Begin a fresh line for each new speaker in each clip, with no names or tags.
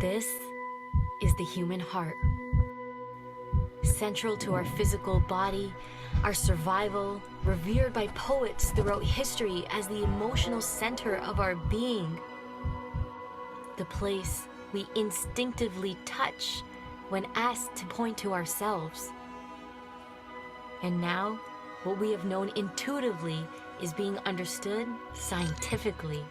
This is the human heart. Central to our physical body, our survival, revered by poets throughout history as the emotional center of our being. The place we instinctively touch when asked to point to ourselves. And now, what we have known intuitively is being understood scientifically.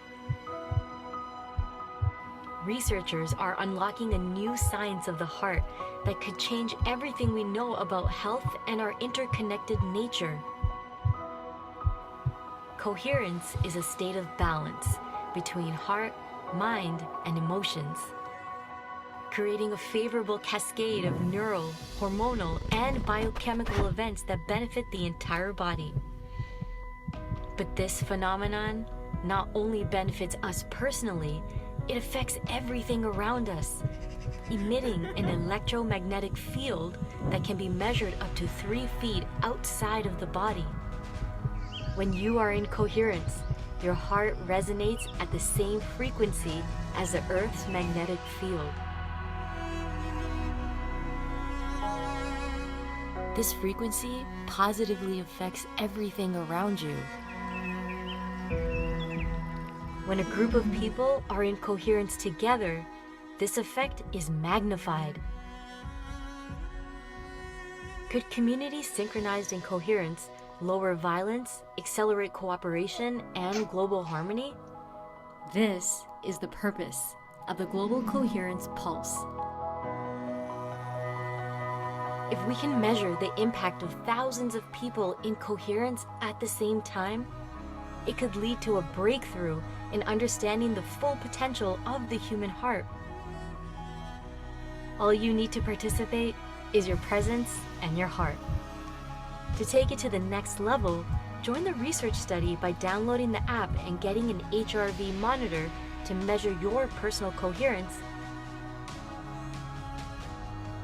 Researchers are unlocking a new science of the heart that could change everything we know about health and our interconnected nature. Coherence is a state of balance between heart, mind, and emotions, creating a favorable cascade of neural, hormonal, and biochemical events that benefit the entire body. But this phenomenon not only benefits us personally, it affects everything around us, emitting an electromagnetic field that can be measured up to 3 feet outside of the body. When you are in coherence, your heart resonates at the same frequency as the Earth's magnetic field. This frequency positively affects everything around you. When a group of people are in coherence together, this effect is magnified. Could communities synchronized in coherence lower violence, accelerate cooperation, and global harmony? This is the purpose of the Global Coherence Pulse. If we can measure the impact of thousands of people in coherence at the same time, it could lead to a breakthrough in understanding the full potential of the human heart. All you need to participate is your presence and your heart. To take it to the next level, join the research study by downloading the app and getting an HRV monitor to measure your personal coherence.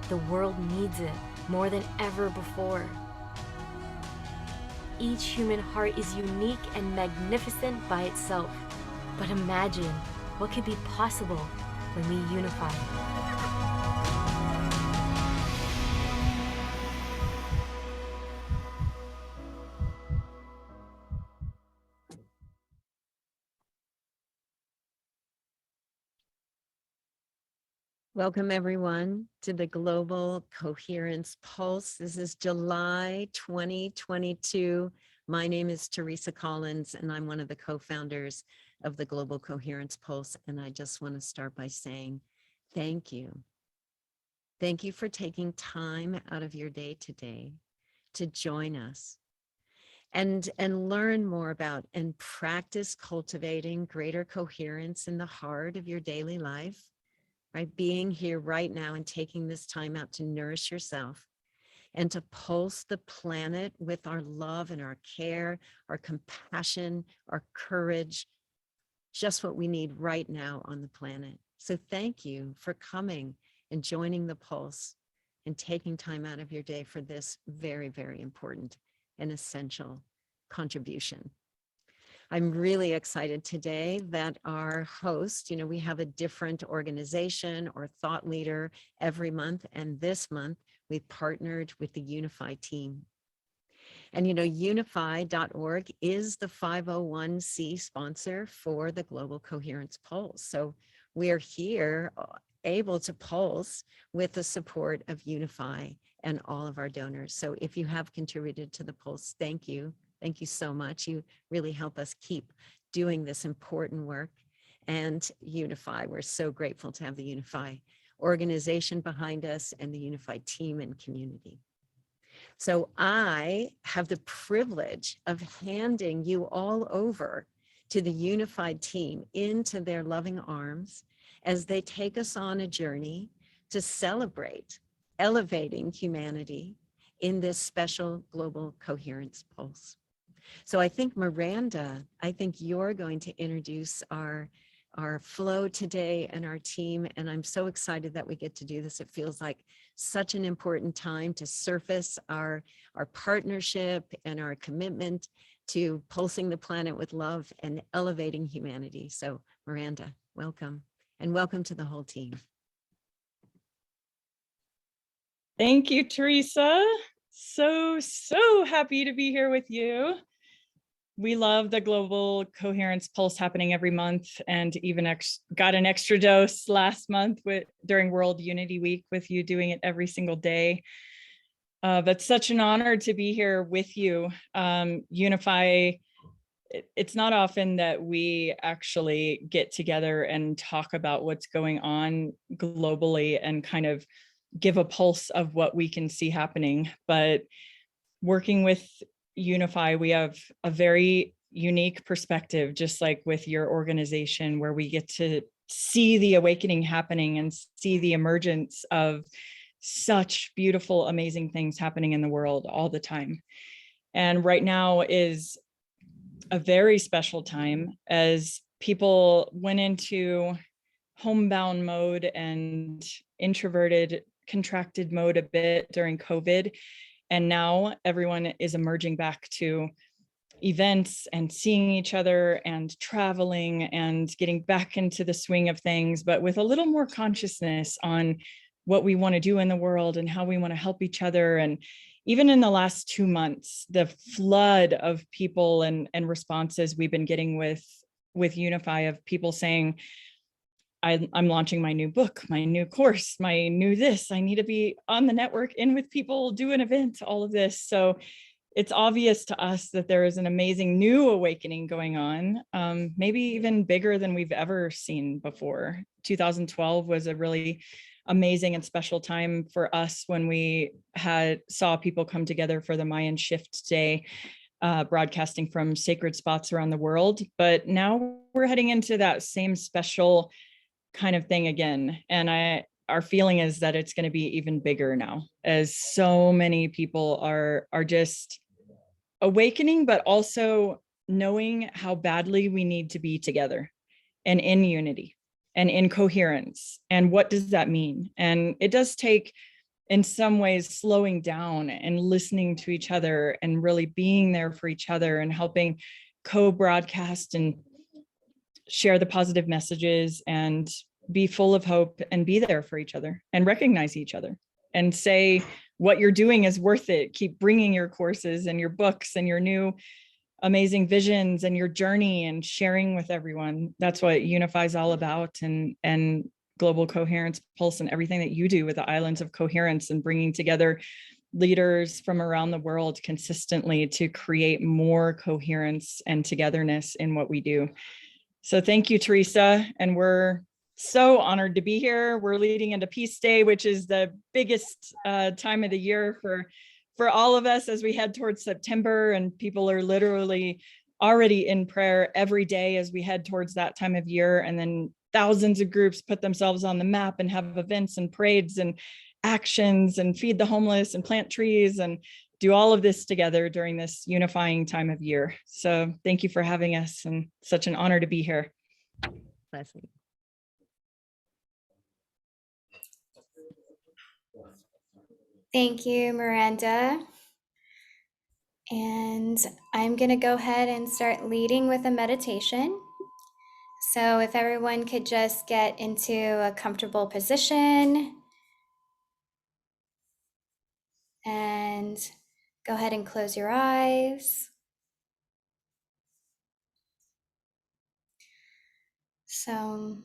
The world needs it more than ever before. Each human heart is unique and magnificent by itself. But imagine what could be possible when we unify.
Welcome, everyone, to the Global Coherence Pulse. This is July 2022. My name is Teresa Collins, and I'm one of the co-founders of the Global Coherence Pulse. And I just want to start by saying thank you. Thank you for taking time out of your day today to join us and learn more about and practice cultivating greater coherence in the heart of your daily life. Right, being here right now and taking this time out to nourish yourself and to pulse the planet with our love and our care, our compassion, our courage, just what we need right now on the planet. So thank you for coming and joining the pulse and taking time out of your day for this very, very important and essential contribution. I'm really excited today that our host, we have a different organization or thought leader every month. And this month, we've partnered with the Unify team. And, unify.org is the 501c sponsor for the Global Coherence Pulse. So we're here able to pulse with the support of Unify and all of our donors. So if you have contributed to the pulse, thank you. Thank you so much. You really help us keep doing this important work. And Unify, we're so grateful to have the Unify organization behind us and the Unify team and community. So I have the privilege of handing you all over to the Unified team into their loving arms as they take us on a journey to celebrate elevating humanity in this special Global Coherence Pulse. So I think, Miranda, you're going to introduce our flow today and our team. And I'm so excited that we get to do this. It feels like such an important time to surface our partnership and our commitment to pulsing the planet with love and elevating humanity. So Miranda, welcome. And welcome to the whole team.
Thank you, Teresa. So happy to be here with you. We love the Global Coherence Pulse happening every month, and even got an extra dose last month during World Unity Week with you doing it every single day. But such an honor to be here with you. Unify, it's not often that we actually get together and talk about what's going on globally and kind of give a pulse of what we can see happening. But working with Unify, we have a very unique perspective, just like with your organization, where we get to see the awakening happening and see the emergence of such beautiful, amazing things happening in the world all the time. And right now is a very special time as people went into homebound mode and introverted, contracted mode a bit during COVID. And now everyone is emerging back to events and seeing each other and traveling and getting back into the swing of things, but with a little more consciousness on what we want to do in the world and how we want to help each other. And even in the last 2 months, the flood of people and responses we've been getting with Unify, of people saying, I'm launching my new book, my new course, my new this, I need to be on the network, in with people, do an event, all of this. So it's obvious to us that there is an amazing new awakening going on, maybe even bigger than we've ever seen before. 2012 was a really amazing and special time for us when we saw people come together for the Mayan Shift Day, broadcasting from sacred spots around the world. But now we're heading into that same special kind of thing again. And our feeling is that it's going to be even bigger now, as so many people are just awakening, but also knowing how badly we need to be together and in unity and in coherence. And what does that mean? And it does take, in some ways, slowing down and listening to each other and really being there for each other and helping co-broadcast and share the positive messages and be full of hope and be there for each other and recognize each other and say what you're doing is worth it. Keep bringing your courses and your books and your new amazing visions and your journey and sharing with everyone. That's what Unify is all about, and Global Coherence Pulse and everything that you do with the Islands of Coherence and bringing together leaders from around the world consistently to create more coherence and togetherness in what we do. So thank you, Teresa. And we're so honored to be here. We're leading into Peace Day, which is the biggest time of the year for all of us as we head towards September, and people are literally already in prayer every day as we head towards that time of year. And then thousands of groups put themselves on the map and have events and parades and actions and feed the homeless and plant trees and do all of this together during this unifying time of year. So thank you for having us, and such an honor to be here.
Blessing.
Thank you, Miranda. And I'm going to go ahead and start leading with a meditation. So if everyone could just get into a comfortable position and go ahead and close your eyes. So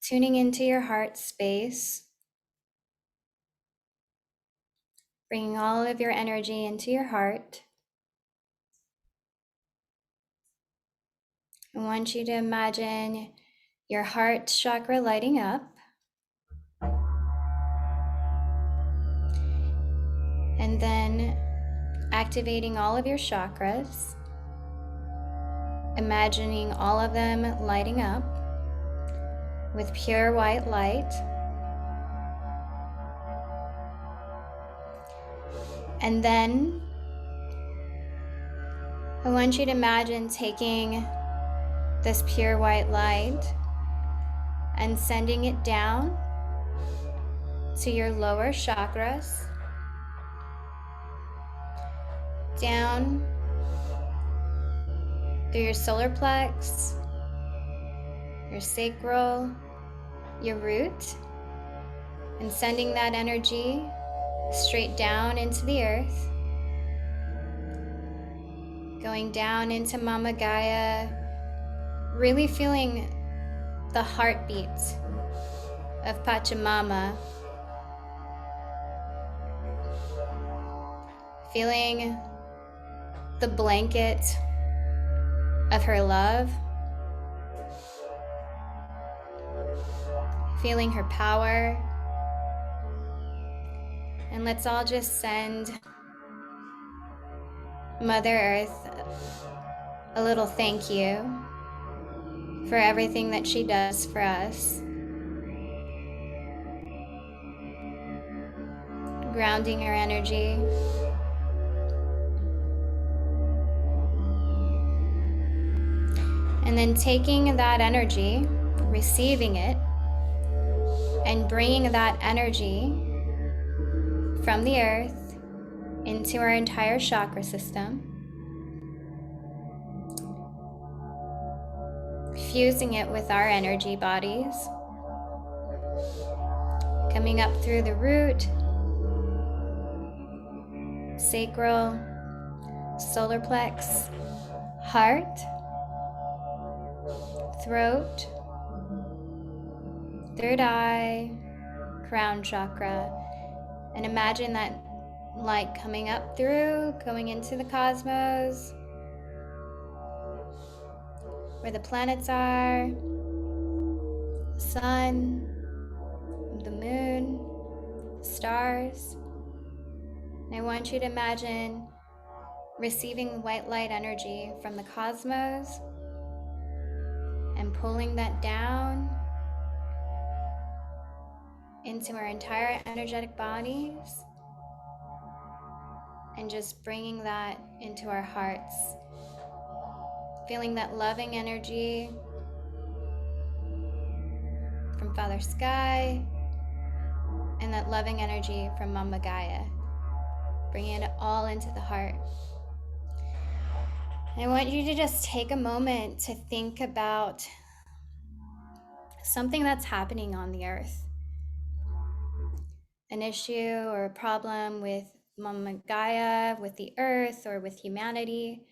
tuning into your heart space, bringing all of your energy into your heart. I want you to imagine your heart chakra lighting up. And then activating all of your chakras, imagining all of them lighting up with pure white light. And then I want you to imagine taking this pure white light and sending it down to your lower chakras, down through your solar plex, your sacral, your root, and sending that energy straight down into the earth, going down into Mama Gaia, really feeling the heartbeat of Pachamama, feeling the blanket of her love, feeling her power. And let's all just send Mother Earth a little thank you for everything that she does for us. Grounding her energy. And then taking that energy, receiving it, and bringing that energy from the earth into our entire chakra system, fusing it with our energy bodies, coming up through the root, sacral, solar plex, heart, throat, third eye, crown chakra. And imagine that light coming up through, going into the cosmos, where the planets are, the sun, the moon, the stars. And I want you to imagine receiving white light energy from the cosmos and pulling that down into our entire energetic bodies and just bringing that into our hearts. Feeling that loving energy from Father Sky and that loving energy from Mama Gaia. Bringing it all into the heart. And I want you to just take a moment to think about something that's happening on the earth. An issue or a problem with Mama Gaia, with the earth, or with humanity.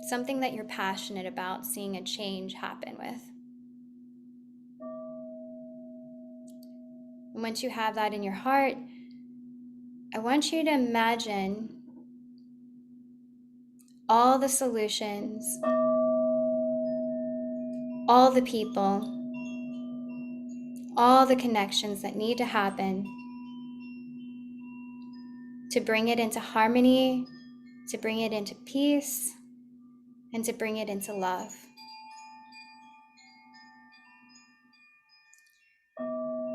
Something that you're passionate about seeing a change happen with. And once you have that in your heart, I want you to imagine all the solutions, all the people, all the connections that need to happen to bring it into harmony, to bring it into peace, and to bring it into love.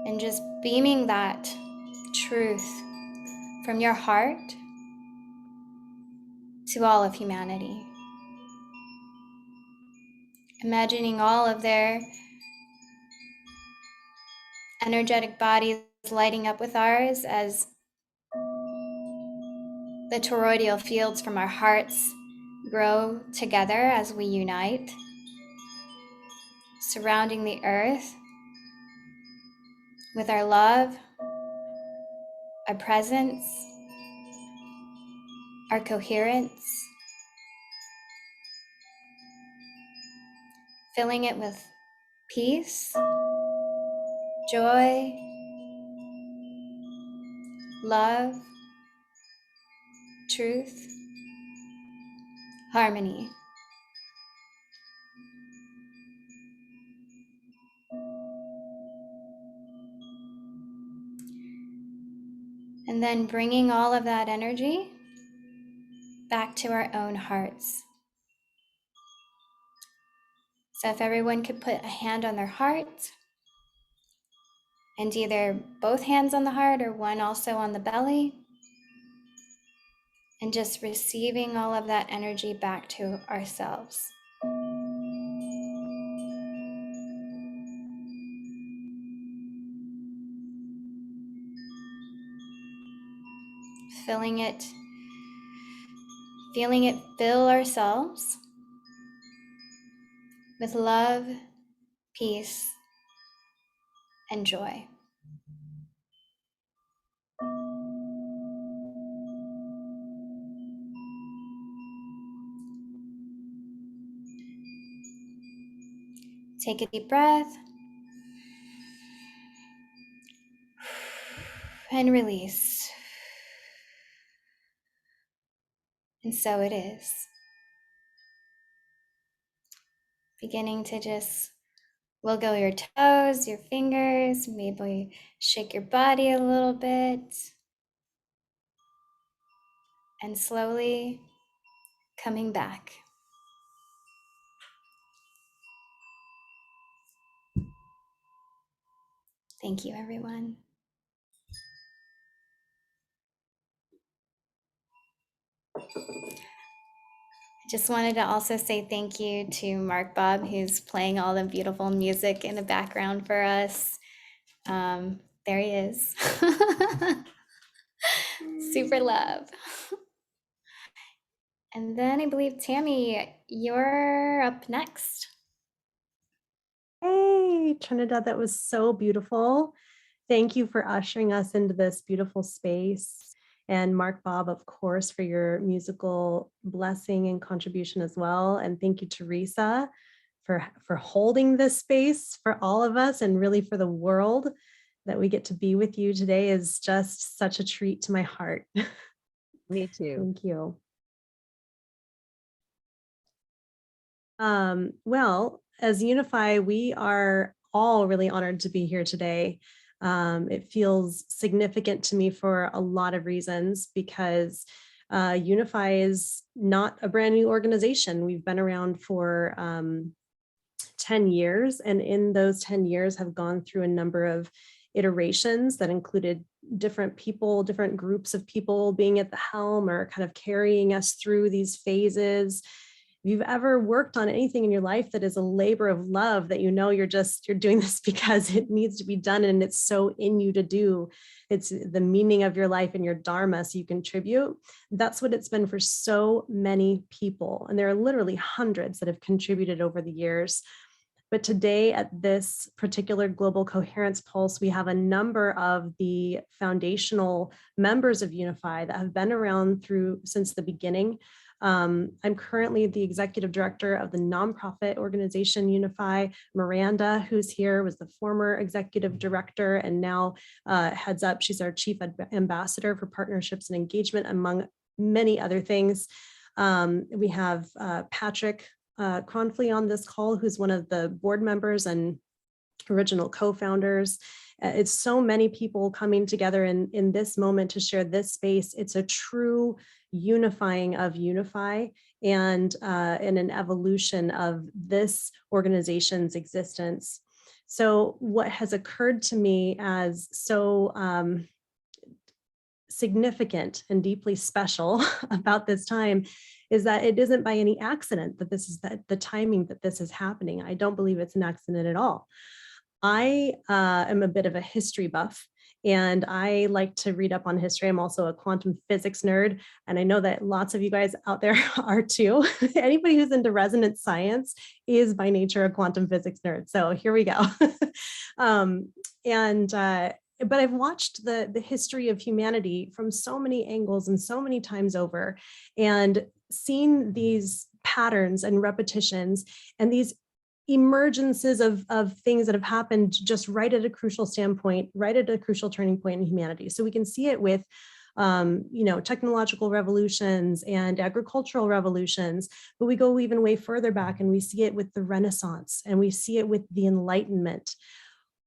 And just beaming that truth from your heart to all of humanity. Imagining all of their energetic bodies lighting up with ours as the toroidal fields from our hearts grow together as we unite, surrounding the earth with our love, our presence, our coherence, filling it with peace, joy, love, truth, harmony. And then bringing all of that energy back to our own hearts. So if everyone could put a hand on their heart, and either both hands on the heart or one also on the belly, and just receiving all of that energy back to ourselves. Feeling it fill ourselves with love, peace, and joy. Take a deep breath. And release. And so it is. Beginning to just wiggle your toes, your fingers, maybe shake your body a little bit. And slowly coming back. Thank you, everyone. I just wanted to also say thank you to Mark Bob, who's playing all the beautiful music in the background for us. There he is. Super love. And then I believe, Tammy, you're up next.
Hey, Trinidad, that was so beautiful. Thank you for ushering us into this beautiful space. And Mark Bob, of course, for your musical blessing and contribution as well. And thank you, Teresa, for holding this space for all of us and really for the world. That we get to be with you today is just such a treat to my heart.
Me too.
Thank you. Well, as Unify, we are all really honored to be here today. It feels significant to me for a lot of reasons because Unify is not a brand new organization. We've been around for 10 years, and in those 10 years have gone through a number of iterations that included different people, different groups of people being at the helm or kind of carrying us through these phases. If you've ever worked on anything in your life that is a labor of love, that you know you're doing this because it needs to be done and it's so in you to do. It's the meaning of your life and your dharma, so you contribute. That's what it's been for so many people. And there are literally hundreds that have contributed over the years. But today at this particular Global Coherence Pulse, we have a number of the foundational members of Unify that have been around since the beginning. I'm currently the executive director of the nonprofit organization Unify. Miranda, who's here, was the former executive director and now heads up. She's our chief ambassador for partnerships and engagement, among many other things. We have Patrick Kronfli on this call, who's one of the board members and original co-founders. It's so many people coming together in this moment to share this space. It's a true unifying of Unify and an evolution of this organization's existence. So what has occurred to me as so significant and deeply special about this time is that it isn't by any accident that this is the timing that this is happening. I don't believe it's an accident at all. I am a bit of a history buff, and I like to read up on history. I'm also a quantum physics nerd, and I know that lots of you guys out there are too. Anybody who's into resonance science is by nature a quantum physics nerd. So here we go. But I've watched the history of humanity from so many angles and so many times over, and seen these patterns and repetitions and these emergences of things that have happened just right at a crucial standpoint, right at a crucial turning point in humanity. So we can see it with technological revolutions and agricultural revolutions, but we go even way further back and we see it with the Renaissance and we see it with the Enlightenment.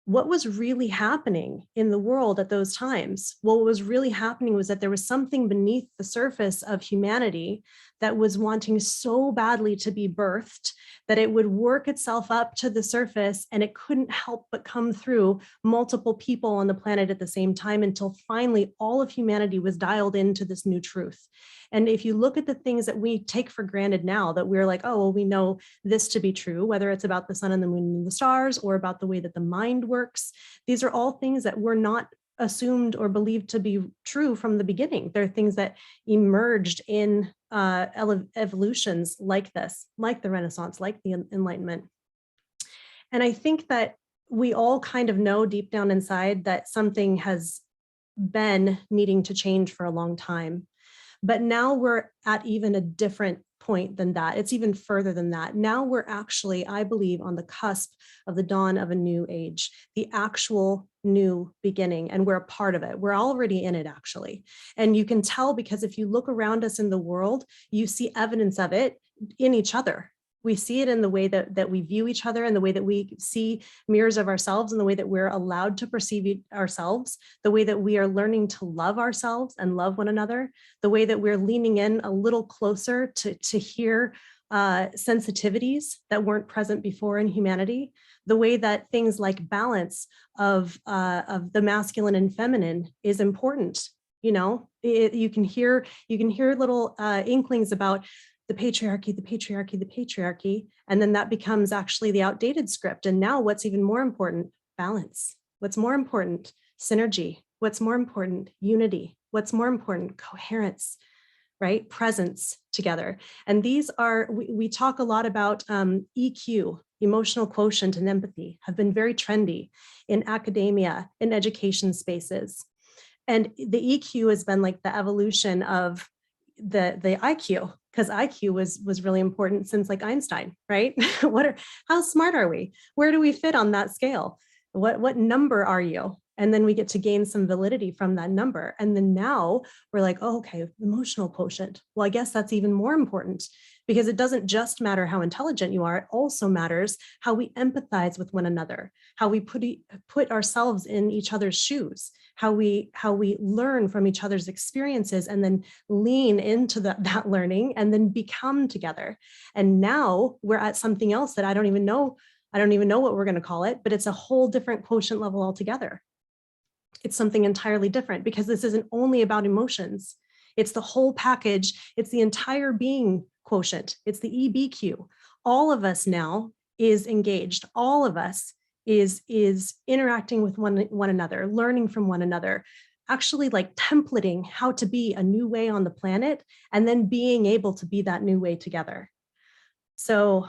What was really happening in the world at those times? Well, what was really happening was that there was something beneath the surface of humanity that was wanting so badly to be birthed that it would work itself up to the surface, and it couldn't help but come through multiple people on the planet at the same time until finally all of humanity was dialed into this new truth. And if you look at the things that we take for granted now, that we're like, oh, well, we know this to be true, whether it's about the sun and the moon and the stars or about the way that the mind works, these are all things that were not assumed or believed to be true from the beginning. They're things that emerged in evolutions like this, like the Renaissance, like the Enlightenment. And I think that we all kind of know deep down inside that something has been needing to change for a long time. But now we're at even a different point than that. It's even further than that. Now we're actually, I believe, on the cusp of the dawn of a new age, the actual new beginning, and we're a part of it. We're already in it, actually. And you can tell because if you look around us in the world, you see evidence of it in each other. We see it in the way that we view each other, and the way that we see mirrors of ourselves, and the way that we're allowed to perceive ourselves, the way that we are learning to love ourselves and love one another, the way that we're leaning in a little closer to hear sensitivities that weren't present before in humanity, the way that things like balance of the masculine and feminine is important. You know, you can hear little inklings about the patriarchy, the patriarchy, the patriarchy, and then that becomes actually the outdated script. And now what's even more important? Balance. What's more important? Synergy. What's more important? Unity. What's more important? Coherence, right? Presence together. And these are, we talk a lot about EQ, emotional quotient, and empathy have been very trendy in academia, in education spaces. And the EQ has been like the evolution of the IQ, because IQ was really important since like Einstein, right? How smart are we? Where do we fit on that scale? What number are you? And then we get to gain some validity from that number. And then now we're like, oh, okay, emotional quotient. Well, I guess that's even more important, because it doesn't just matter how intelligent you are. It also matters how we empathize with one another, how we put ourselves in each other's shoes, how we learn from each other's experiences, and then lean into that learning and then become together. And now we're at something else that I don't even know what we're going to call it, but it's a whole different quotient level altogether. It's something entirely different, because this isn't only about emotions. It's the whole package. It's the entire being quotient. It's the EBQ. All of us now is engaged. All of us is interacting with one another, learning from one another, actually like templating how to be a new way on the planet, and then being able to be that new way together. So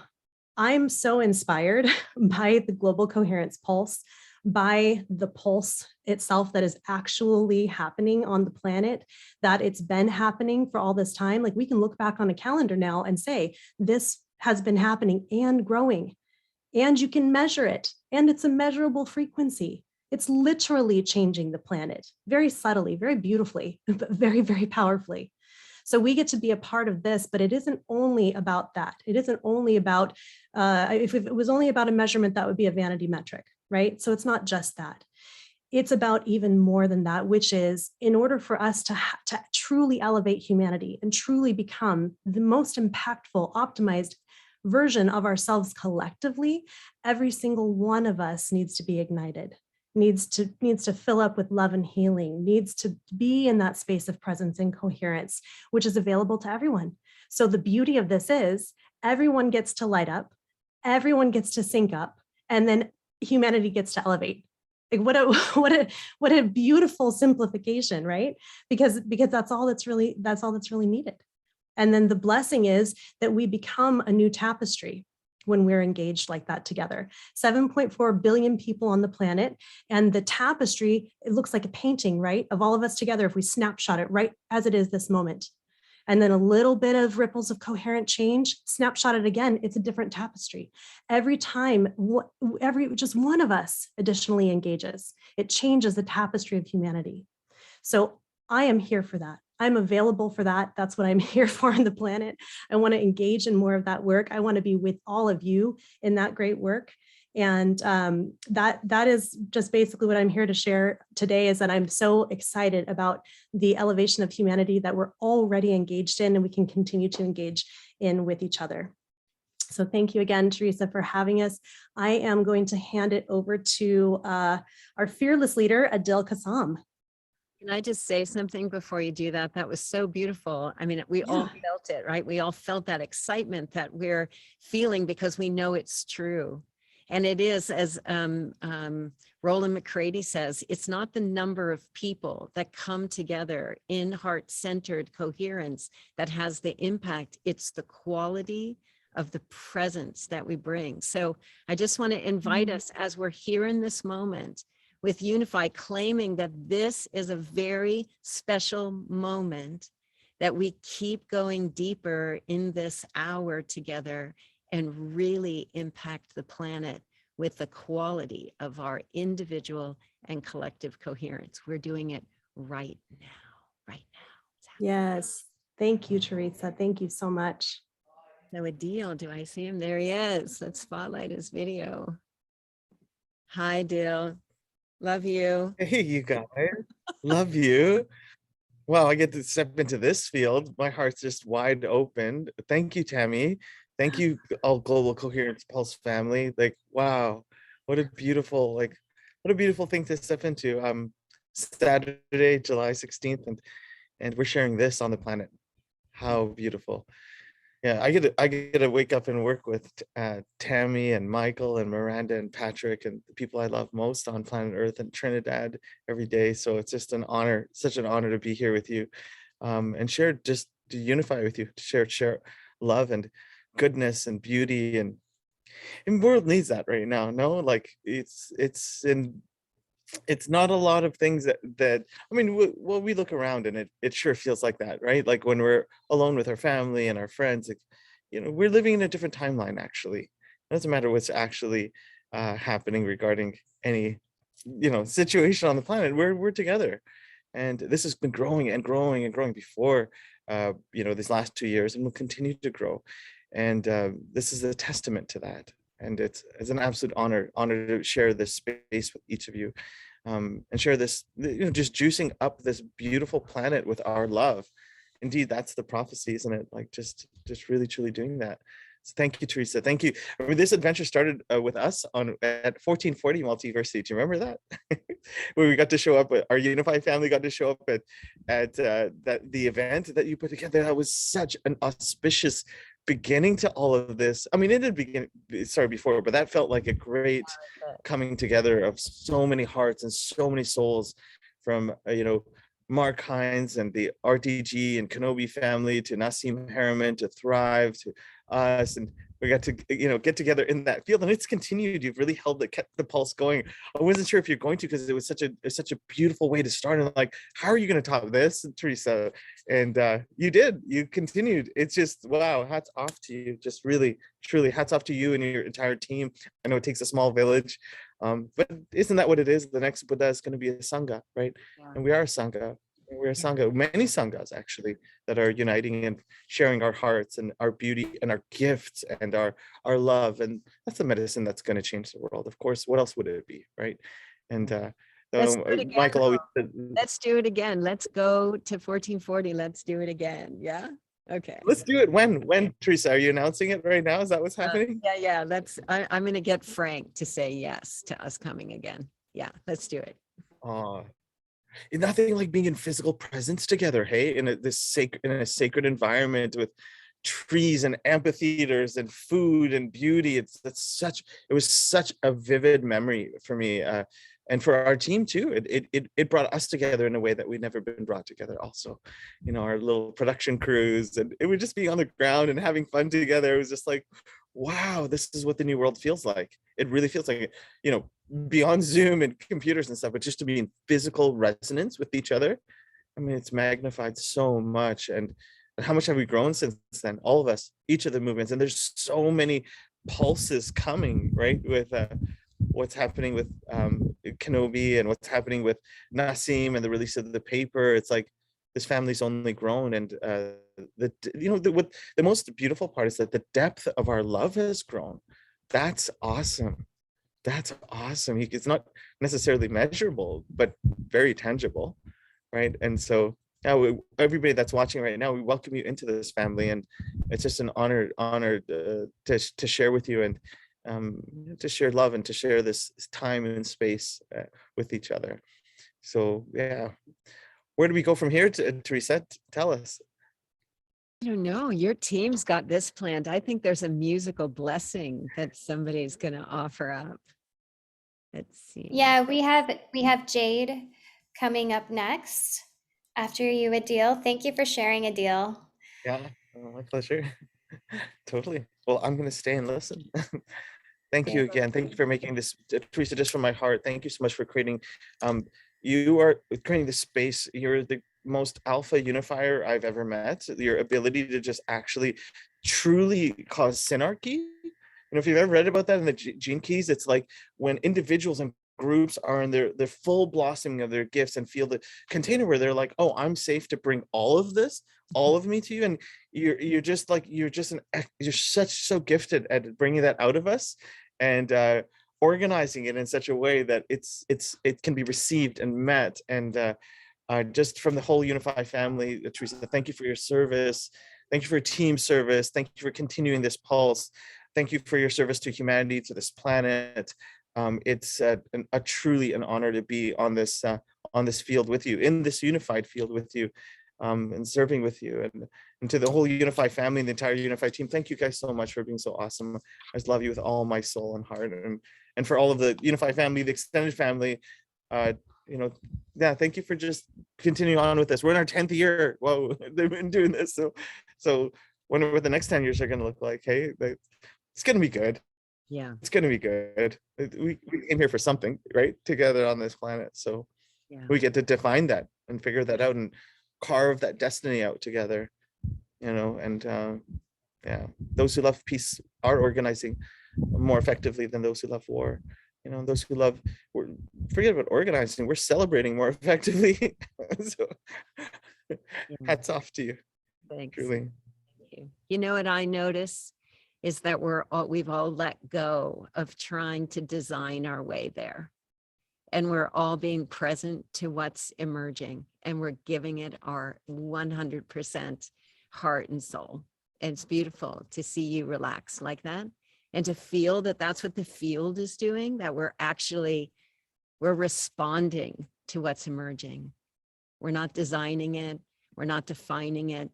I'm so inspired by the Global Coherence Pulse, by the pulse itself that is actually happening on the planet, that it's been happening for all this time. Like we can look back on a calendar now and say, this has been happening and growing, and you can measure it, and it's a measurable frequency. It's literally changing the planet very subtly, very beautifully, but very, very powerfully. So we get to be a part of this, but it isn't only about that. It isn't only about, if it was only about a measurement, that would be a vanity metric, right? So it's not just that. It's about even more than that, which is in order for us to truly elevate humanity and truly become the most impactful, optimized version of ourselves collectively, every single one of us needs to be ignited, needs to fill up with love and healing, needs to be in that space of presence and coherence, which is available to everyone. So the beauty of this is everyone gets to light up, everyone gets to sync up, and then humanity gets to elevate. Like what a beautiful simplification, right? Because that's all that's really needed. And then the blessing is that we become a new tapestry when we're engaged like that together. 7.4 billion people on the planet, and the tapestry, it looks like a painting, right? Of all of us together, if we snapshot it right as it is this moment. And then a little bit of ripples of coherent change, snapshot it again, it's a different tapestry. Every time, just one of us additionally engages, it changes the tapestry of humanity. So I am here for that. I'm available for that. That's what I'm here for on the planet. I want to engage in more of that work. I want to be with all of you in that great work. And that is just basically what I'm here to share today, is that I'm so excited about the elevation of humanity that we're already engaged in, and we can continue to engage in with each other. So thank you again, Teresa, for having us. I am going to hand it over to our fearless leader, Adil Kassam.
Can I just say something before you do that? That was so beautiful. I mean, we all felt it, right? We all felt that excitement that we're feeling because we know it's true. And it is, as Roland McCready says, it's not the number of people that come together in heart-centered coherence that has the impact. It's the quality of the presence that we bring. So I just want to invite us, as we're here in this moment, with Unify, claiming that this is a very special moment that we keep going deeper in this hour together and really impact the planet with the quality of our individual and collective coherence. We're doing it right now, right now.
Yes. Thank you, Teresa. Thank you so much.
So Adil, do I see him? There he is. Let's spotlight his video. Hi, Adil. Love you.
Hey, you guys. Love you. Wow, I get to step into this field. My heart's just wide open. Thank you, Tammy. Thank you, all Global Coherence Pulse family. Like, wow, what a beautiful, what a beautiful thing to step into. Saturday, July 16th, and we're sharing this on the planet. How beautiful. Yeah, I get to wake up and work with Tammy and Michael and Miranda and Patrick and the people I love most on planet Earth and Trinidad every day. So it's just an honor, such an honor to be here with you, and share, just to unify with you, to share love and goodness and beauty, and the world needs that right now. No, like it's not a lot of things that I mean, we look around and it sure feels like that, right? Like when we're alone with our family and our friends, like, we're living in a different timeline. Actually, it doesn't matter what's actually happening regarding any situation on the planet. We're together, and this has been growing and growing and growing before these last 2 years, and will continue to grow. And this is a testament to that. And it's an absolute honor to share this space with each of you, and share this, just juicing up this beautiful planet with our love. Indeed, that's the prophecy, isn't it? Like just really, truly doing that. So thank you, Teresa. Thank you. I mean, this adventure started with us at 1440 Multiversity. Do you remember that? Where we got to show up, our Unify family got to show up at the event that you put together. That was such an auspicious beginning to all of this. I mean, it did started before, but that felt like a great coming together of so many hearts and so many souls, from Mark Hines and the RTG and Kenobi family, to Nassim Harriman, to Thrive, to us, and we got to get together in that field, and it's continued. You've really kept the pulse going. I wasn't sure if you're going to, because it was such a beautiful way to start, and like, how are you going to top this, Teresa? And you did. You continued. It's just, wow, hats off to you. Just really, truly, hats off to you and your entire team. I know it takes a small village, but isn't that what it is? The next Buddha is going to be a sangha, right? Yeah. And we are a sangha. We're a sangha, many sanghas actually, that are uniting and sharing our hearts and our beauty and our gifts and our love. And that's the medicine that's going to change the world. Of course, what else would it be, right? And Michael always said,
let's do it again. Let's go to 1440. Let's do it again. Yeah. Okay.
Let's do it. When, Teresa, are you announcing it right now? Is that what's happening?
Yeah. I'm going to get Frank to say yes to us coming again. Yeah, let's do it.
Nothing like being in physical presence together, hey, in a sacred environment with trees and amphitheaters and food and beauty. It was such a vivid memory for me, and for our team too. It brought us together in a way that we'd never been brought together. Also, our little production crews, and it would just be on the ground and having fun together. It was just like, wow, this is what the new world feels like. It really feels like, beyond Zoom and computers and stuff, but just to be in physical resonance with each other. I mean, it's magnified so much. And how much have we grown since then? All of us, each of the movements. And there's so many pulses coming, right? With what's happening with Kenobi, and what's happening with Nassim and the release of the paper. It's like this family's only grown. And the most beautiful part is that the depth of our love has grown. That's awesome. That's awesome. It's not necessarily measurable, but very tangible, right? And so, everybody that's watching right now, we welcome you into this family, and it's just an honor to share with you, and to share love, and to share this time and space with each other. So, yeah, where do we go from here? Teresa, tell us.
I don't know. Your team's got this planned. I think there's a musical blessing that somebody's going to offer up. Let's see.
Yeah, we have Jade coming up next after you, Adil. Thank you for sharing, Adil.
Yeah, my pleasure. Totally. Well, I'm going to stay and listen. Thank you again. Thank you for making this, Teresa, just from my heart. Thank you so much for creating. You are creating this space. You're the most alpha unifier I've ever met. Your ability to just actually truly cause synarchy. You know, if you've ever read about that in the Gene Keys, it's like when individuals and groups are in their full blossoming of their gifts and feel the container where they're like, oh, I'm safe to bring all of this, all of me to you. And you're just like, you're so gifted at bringing that out of us and organizing it in such a way that it can be received and met. And just from the whole Unify family, Teresa, thank you for your service. Thank you for your team service. Thank you for continuing this pulse. Thank you for your service to humanity, to this planet. It's truly an honor to be on this field with you, in this unified field with you, and serving with you, and to the whole Unify family and the entire Unify team. Thank you guys so much for being so awesome. I just love you with all my soul and heart, and for all of the Unify family, the extended family. Thank you for just continuing on with this. We're in our 10th year. Whoa, they've been doing this. So wonder what the next 10 years are going to look like. Hey, it's going to be good.
Yeah.
It's going to be good. We came here for something, right? Together on this planet. So
Yeah.
we get to define that and figure that out and carve that destiny out together, those who love peace are organizing more effectively than those who love war. Those who love, forget about organizing, we're celebrating more effectively. So hats off to you.
Thanks.
Truly.
Thank you. You know what I notice is that we've all let go of trying to design our way there. And we're all being present to what's emerging, and we're giving it our 100% heart and soul. And it's beautiful to see you relax like that, and to feel that that's what the field is doing, that we're responding to what's emerging. We're not designing it, we're not defining it,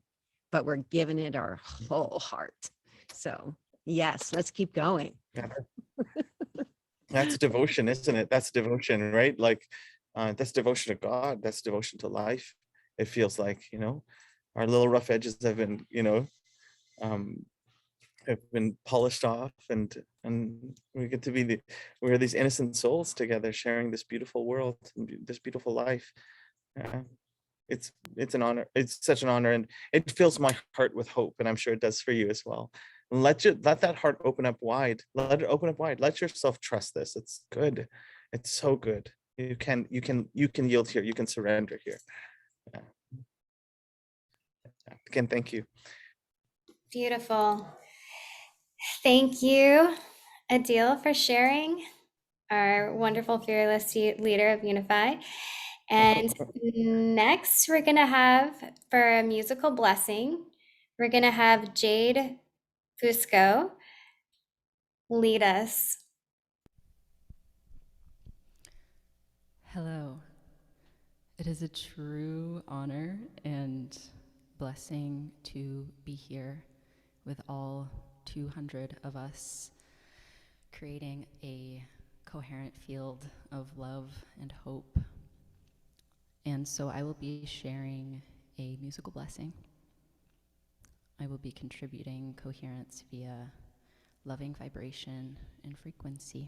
but we're giving it our whole heart. So yes, let's keep going.
Yeah. That's devotion, isn't it? That's devotion, right? Like that's devotion to God. That's devotion to life. It feels like, our little rough edges have been, have been polished off, and we get to be we're these innocent souls together sharing this beautiful world and this beautiful life. It's an honor. It's such an honor, and it fills my heart with hope, and I'm sure it does for you as well. Let that heart open up wide. Let it open up wide. Let yourself trust this. It's good. It's so good. You can yield here. You can surrender here. Yeah. Again, thank you.
Beautiful. Thank you, Adil, for sharing, our wonderful fearless leader of Unify. And next, we're going to have, for a musical blessing, we're going to have Jade Fusco lead us.
Hello. It is a true honor and blessing to be here with all 200 of us, creating a coherent field of love and hope. And so I will be sharing a musical blessing. I will be contributing coherence via loving vibration and frequency.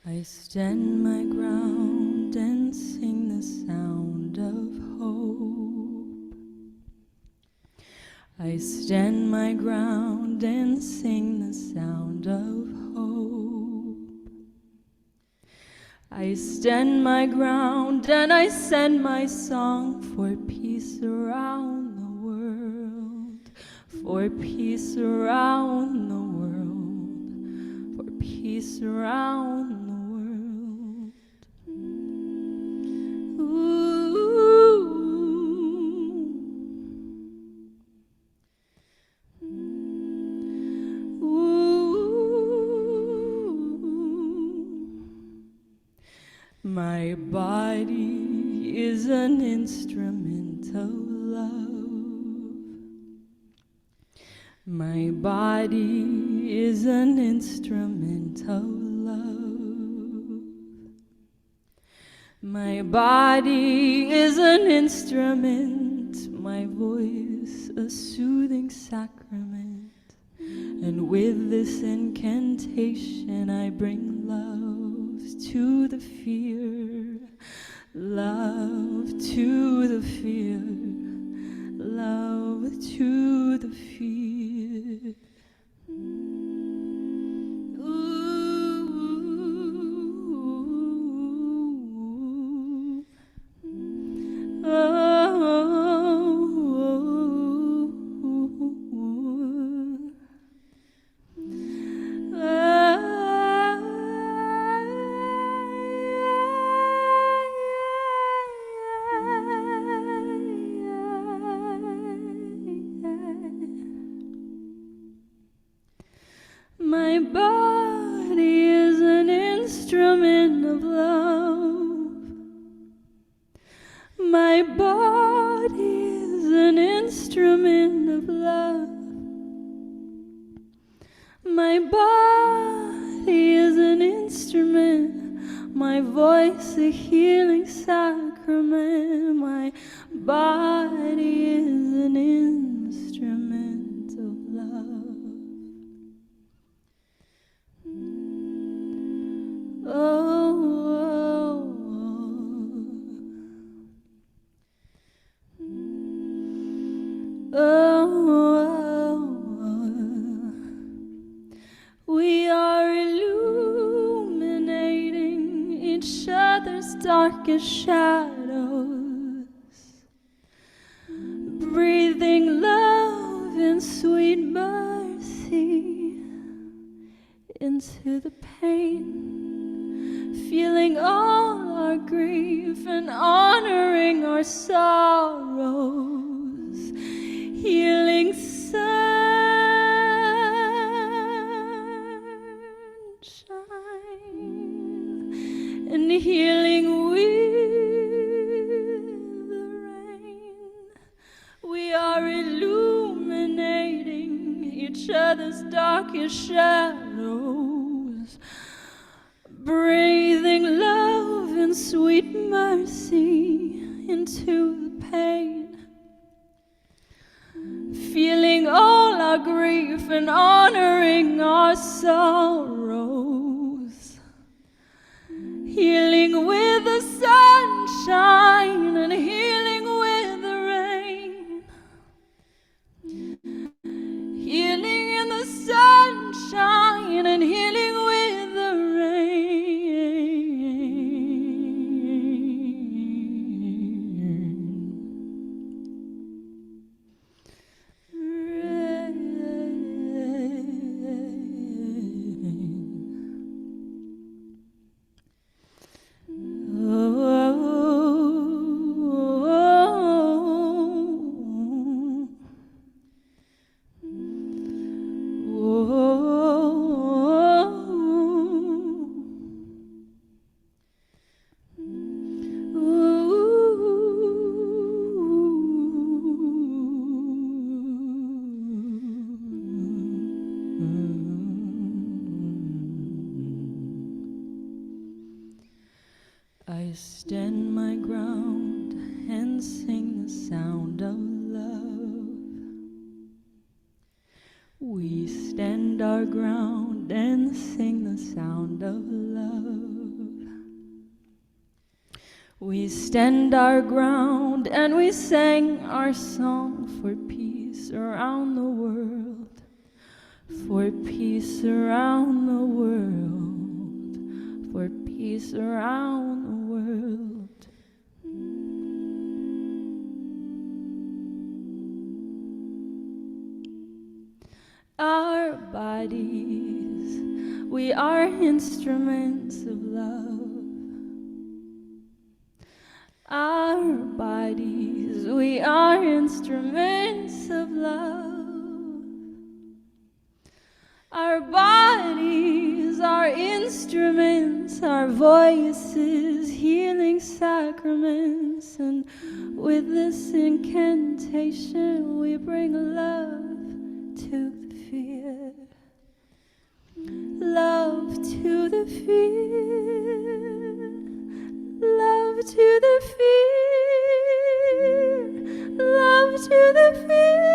I stand my ground and sing the sound of hope. I stand my ground and sing the sound of hope. I stand my ground and I send my song for peace around the world, for peace around the world, for peace around the world.
My body is an instrument of love. My body is an instrument of love. My body is an instrument, my voice a soothing sacrament. And with this incantation I bring love to the fear, love to the fear, love to the fear. My body is an instrument of love. My body is an instrument of love. My body is an instrument, my voice a healing sacrament. My body is an instrument of love. We are illuminating each other's darkest shadows, breathing love and sweet mercy into the pain, feeling all our grief and honoring our sorrows, healing sunshine and healing with the rain. We are illuminating each other's darkest shadows, breathing love and sweet mercy into the pain, feeling all our grief and honoring our sorrows, healing with the sunshine and healing with the rain, healing in the sunshine and healing with the rain. I stand my ground and sing the sound of love. We stand our ground and sing the sound of love. We stand our ground and we sang our song for peace around the world, for peace around the world, for peace around the world. Our bodies, we are instruments of love. Our bodies, we are instruments of love. Our bodies are instruments instruments, our voices, healing sacraments. And with this incantation, we bring love to the fear. Love to the fear. Love to the fear. Love to the fear.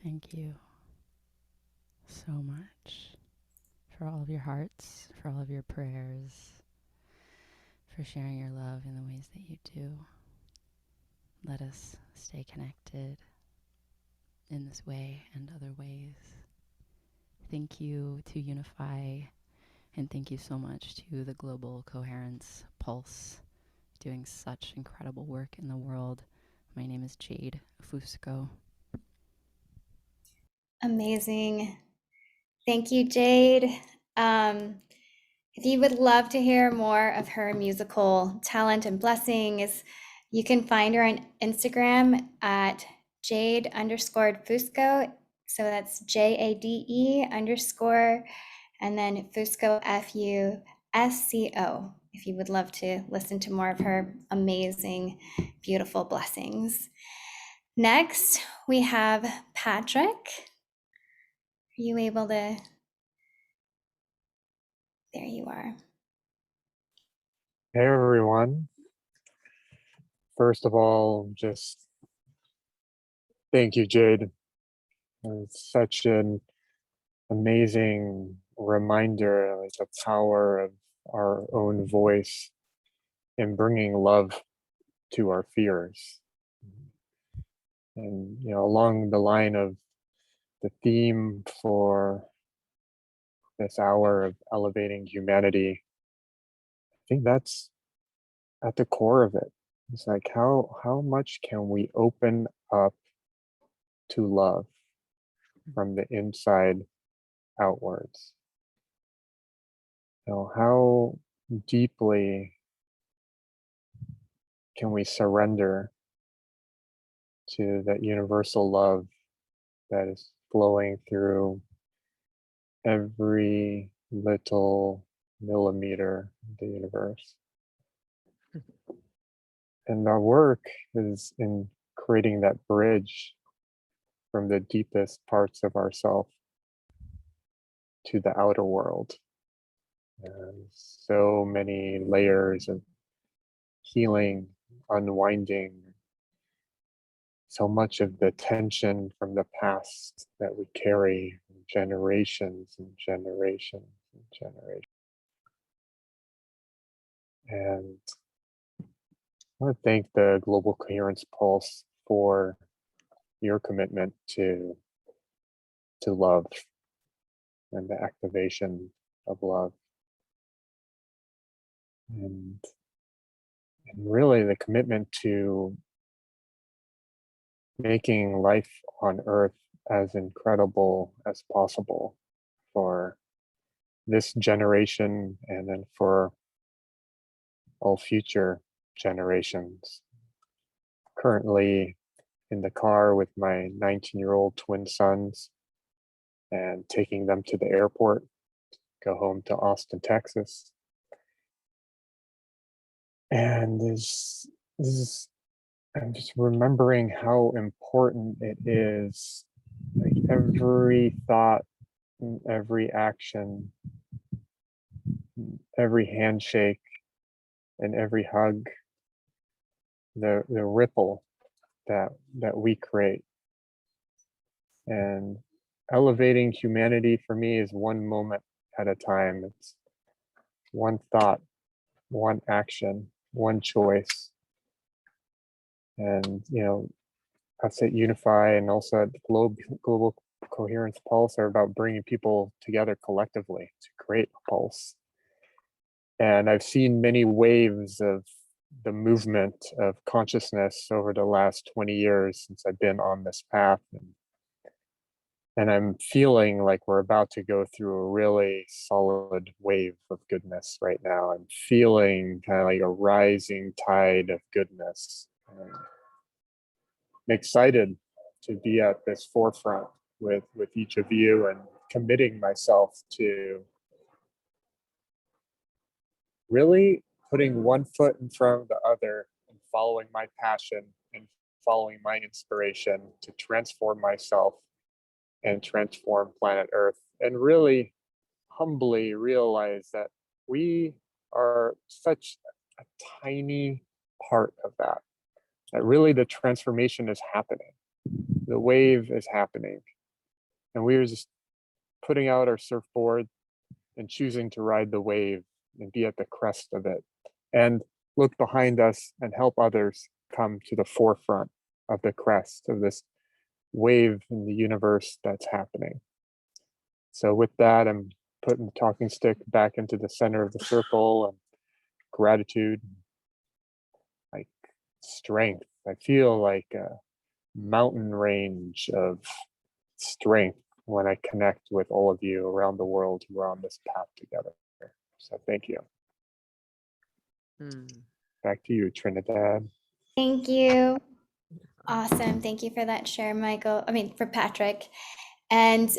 Thank you so much for all of your hearts, for all of your prayers, for sharing your love in the ways that you do. Let us stay connected in this way and other ways. Thank you to Unify, and thank you so much to the Global Coherence Pulse, doing such incredible work in the world. My name is Jade Fusco.
Amazing. Thank you, Jade. If you would love to hear more of her musical talent and blessings, you can find her on Instagram at Jade_Fusco. So that's JADE_ and then Fusco, FUSCO, if you would love to listen to more of her amazing, beautiful blessings. Next, we have Patrick. Are you able to? There you are.
Hey everyone. First of all, just thank you, Jade. It's such an amazing reminder, like the power of our own voice in bringing love to our fears. And, you know, along the line of the theme for this hour of elevating humanity, I think that's at the core of it. It's like how much can we open up to love from the inside outwards? You know, how deeply can we surrender to that universal love that is flowing through every little millimeter of the universe? And our work is in creating that bridge from the deepest parts of ourself to the outer world. And so many layers of healing, unwinding, so much of the tension from the past that we carry generations and generations and generations. And I want to thank the Global Coherence Pulse for your commitment to love and the activation of love. And really the commitment to making life on Earth as incredible as possible for this generation and then for all future generations. Currently in the car with my 19-year-old twin sons and taking them to the airport, go home to Austin, Texas. And I'm just remembering how important it is, like every thought, every action, every handshake, and every hug, the ripple that we create. And elevating humanity for me is one moment at a time. It's one thought one action, one choice. And, us at Unify and also at the Global Coherence Pulse are about bringing people together collectively to create a pulse. And I've seen many waves of the movement of consciousness over the last 20 years since I've been on this path. And I'm feeling like we're about to go through a really solid wave of goodness right now. I'm feeling kind of like a rising tide of goodness. I'm excited to be at this forefront with each of you and committing myself to really putting one foot in front of the other and following my passion and following my inspiration to transform myself and transform planet Earth, and really humbly realize that we are such a tiny part of that really the transformation is happening. The wave is happening. And we are just putting out our surfboard and choosing to ride the wave and be at the crest of it and look behind us and help others come to the forefront of the crest of this wave in the universe that's happening. So with that, I'm putting the talking stick back into the center of the circle, and gratitude, like strength. I feel like a mountain range of strength when I connect with all of you around the world who are on this path together. So thank you. Back to you, Trinidad.
Thank you. Awesome. Thank you for that share, for Patrick. And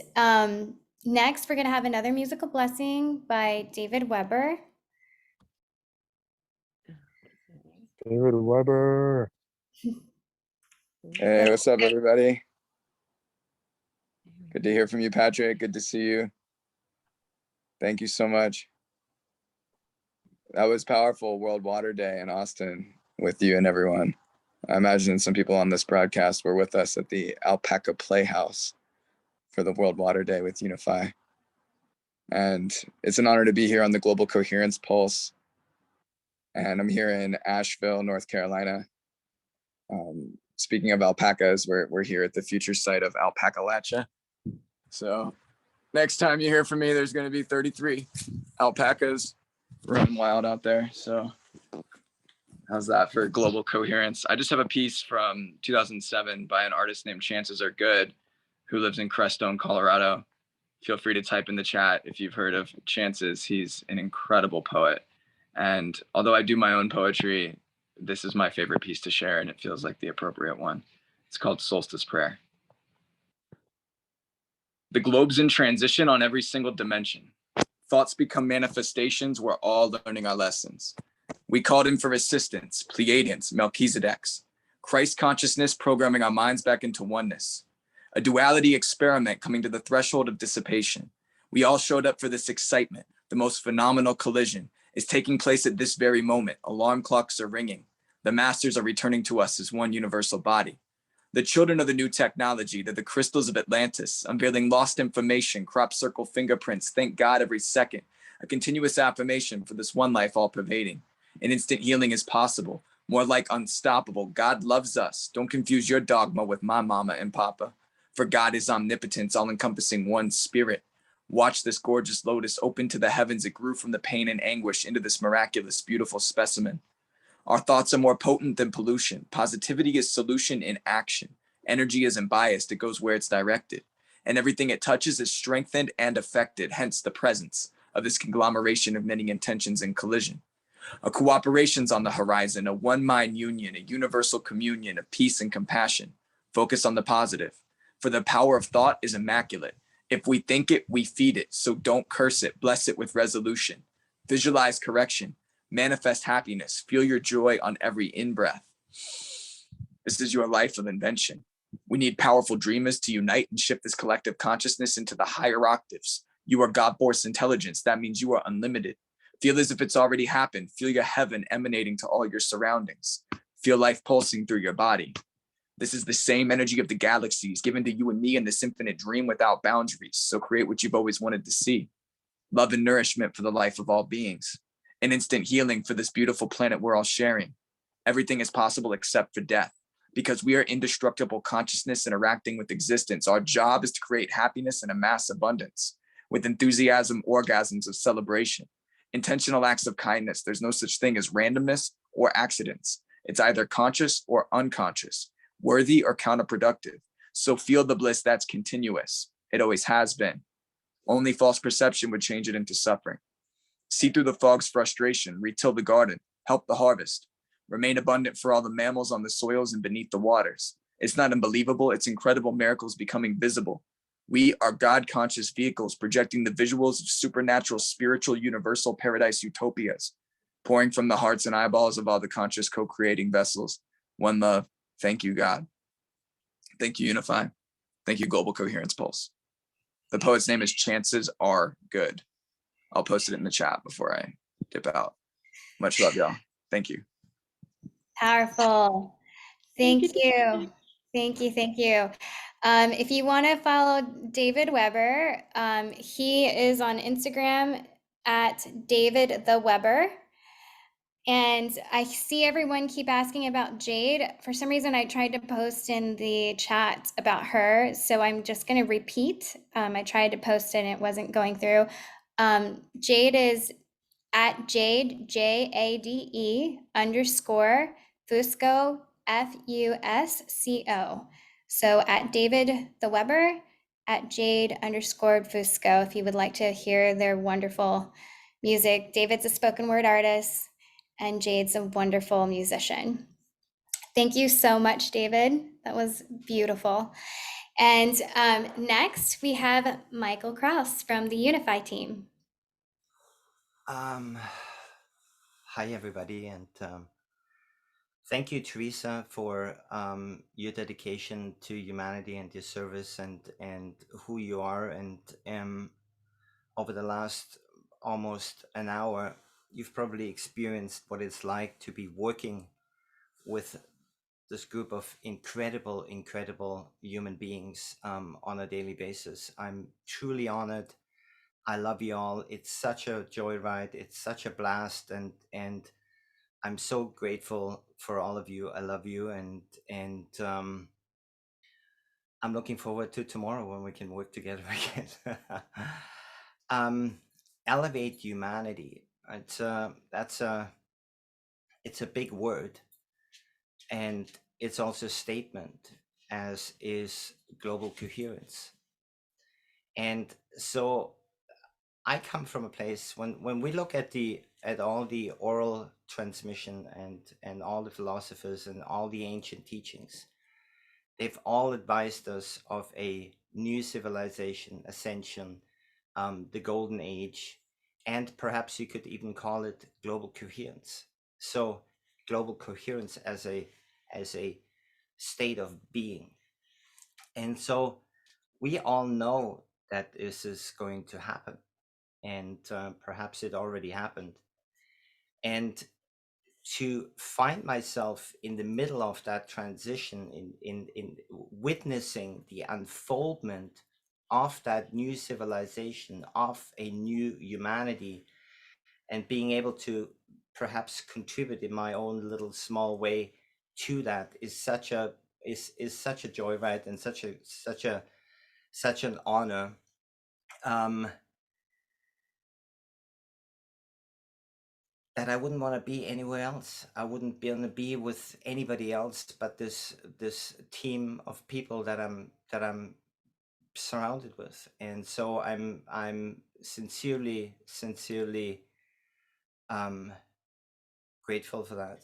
next, we're going to have another musical blessing by David Weber.
David Weber.
Hey, what's up, everybody? Good to hear from you, Patrick. Good to see you. Thank you so much. That was powerful World Water Day in Austin with you and everyone. I imagine some people on this broadcast were with us at the Alpaca Playhouse for the World Water Day with Unify. And it's an honor to be here on the Global Coherence Pulse. And I'm here in Asheville, North Carolina. Speaking of alpacas, we're here at the future site of Alpacalacha. So next time you hear from me, there's going to be 33 alpacas running wild out there. So how's that for Global Coherence? I just have a piece from 2007 by an artist named Chances Are Good, who lives in Crestone, Colorado. Feel free to type in the chat if you've heard of Chances. He's an incredible poet. And although I do my own poetry, this is my favorite piece to share, and it feels like the appropriate one. It's called Solstice Prayer. The globe's in transition on every single dimension. Thoughts become manifestations. We're all learning our lessons. We called in for assistance, Pleiadians, Melchizedeks, Christ consciousness programming our minds back into oneness. A duality experiment coming to the threshold of dissipation. We all showed up for this excitement. The most phenomenal collision is taking place at this very moment. Alarm clocks are ringing. The masters are returning to us as one universal body. The children of the new technology, they're the crystals of Atlantis, unveiling lost information, crop circle fingerprints, thank God every second. A continuous affirmation for this one life all pervading. An instant healing is possible, more like unstoppable. God loves us. Don't confuse your dogma with my mama and papa. For God is omnipotence, all-encompassing one spirit. Watch this gorgeous lotus open to the heavens. It grew from the pain and anguish into this miraculous, beautiful specimen. Our thoughts are more potent than pollution. Positivity is solution in action. Energy isn't biased. It goes where it's directed. And everything it touches is strengthened and affected, hence the presence of this conglomeration of many intentions in collision. A cooperation's on the horizon, a one-mind union, a universal communion of peace and compassion. Focus on the positive. For the power of thought is immaculate. If we think it, we feed it. So don't curse it. Bless it with resolution. Visualize correction. Manifest happiness. Feel your joy on every in-breath. This is your life of invention. We need powerful dreamers to unite and shift this collective consciousness into the higher octaves. You are God-force intelligence. That means you are unlimited. Feel as if it's already happened. Feel your heaven emanating to all your surroundings. Feel life pulsing through your body. This is the same energy of the galaxies given to you and me in this infinite dream without boundaries. So create what you've always wanted to see. Love and nourishment for the life of all beings. an instant healing for this beautiful planet we're all sharing. Everything is possible except for death, because we are indestructible consciousness interacting with existence. Our job is to create happiness and a mass abundance with enthusiasm, orgasms of celebration, intentional acts of kindness. There's no such thing as randomness or accidents. It's either conscious or unconscious, worthy or counterproductive. So feel the bliss that's continuous. It always has been. Only false perception would change it into suffering. See through the fog's frustration, retill the garden, help the harvest, remain abundant for all the mammals on the soils and beneath the waters. It's not unbelievable, it's incredible miracles becoming visible. We are God-conscious vehicles projecting the visuals of supernatural, spiritual, universal paradise utopias, pouring from the hearts and eyeballs of all the conscious co-creating vessels. One love. Thank you, God. Thank you, Unify. Thank you, Global Coherence Pulse. The poet's name is Chances Are Good. I'll post it in the chat before I dip out. Much love, y'all. Thank you.
Powerful. Thank
Thank you.
you. Thank you. Thank you. If you want to follow David Weber, he is on Instagram at David the Weber. And I see everyone keep asking about Jade. For some reason, I tried to post in the chat about her, so I'm just going to repeat. I tried to post it and it wasn't going through. Jade is at Jade, Jade _ Fusco, Fusco. So at David the Weber, at Jade _ Fusco, if you would like to hear their wonderful music. David's a spoken word artist and Jade's a wonderful musician. Thank you so much, David. That was beautiful. And next we have Michael Kraus from the Unify team.
Hi everybody, and thank you, Teresa, for your dedication to humanity and your service and who you are. And over the last almost an hour, you've probably experienced what it's like to be working with this group of incredible human beings on a daily basis. I'm truly honored. I love you all. It's such a joyride. It's such a blast, and I'm so grateful for all of you. I love you, and I'm looking forward to tomorrow when we can work together again. Elevate humanity. It's a big word, and it's also a statement, as is global coherence. And so I come from a place when we look at all the oral transmission and all the philosophers and all the ancient teachings, they've all advised us of a new civilization, ascension, the golden age, and perhaps you could even call it global coherence. So global coherence as a state of being. And so we all know that this is going to happen. And perhaps it already happened. And to find myself in the middle of that transition, in witnessing the unfoldment of that new civilization, of a new humanity, and being able to perhaps contribute in my own little small way to that is such a joyride and such an honor. That I wouldn't want to be anywhere else. I wouldn't be want to be with anybody else but this team of people that I'm surrounded with. And so I'm sincerely grateful for that.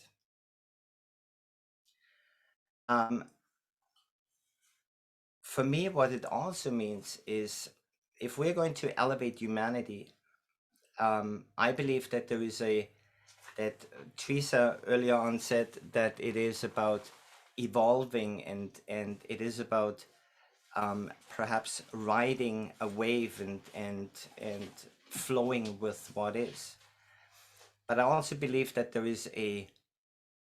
For me, what it also means is, if we're going to elevate humanity, I believe that there is that Teresa earlier on said that it is about evolving and it is about perhaps riding a wave and flowing with what is. But I also believe that there is a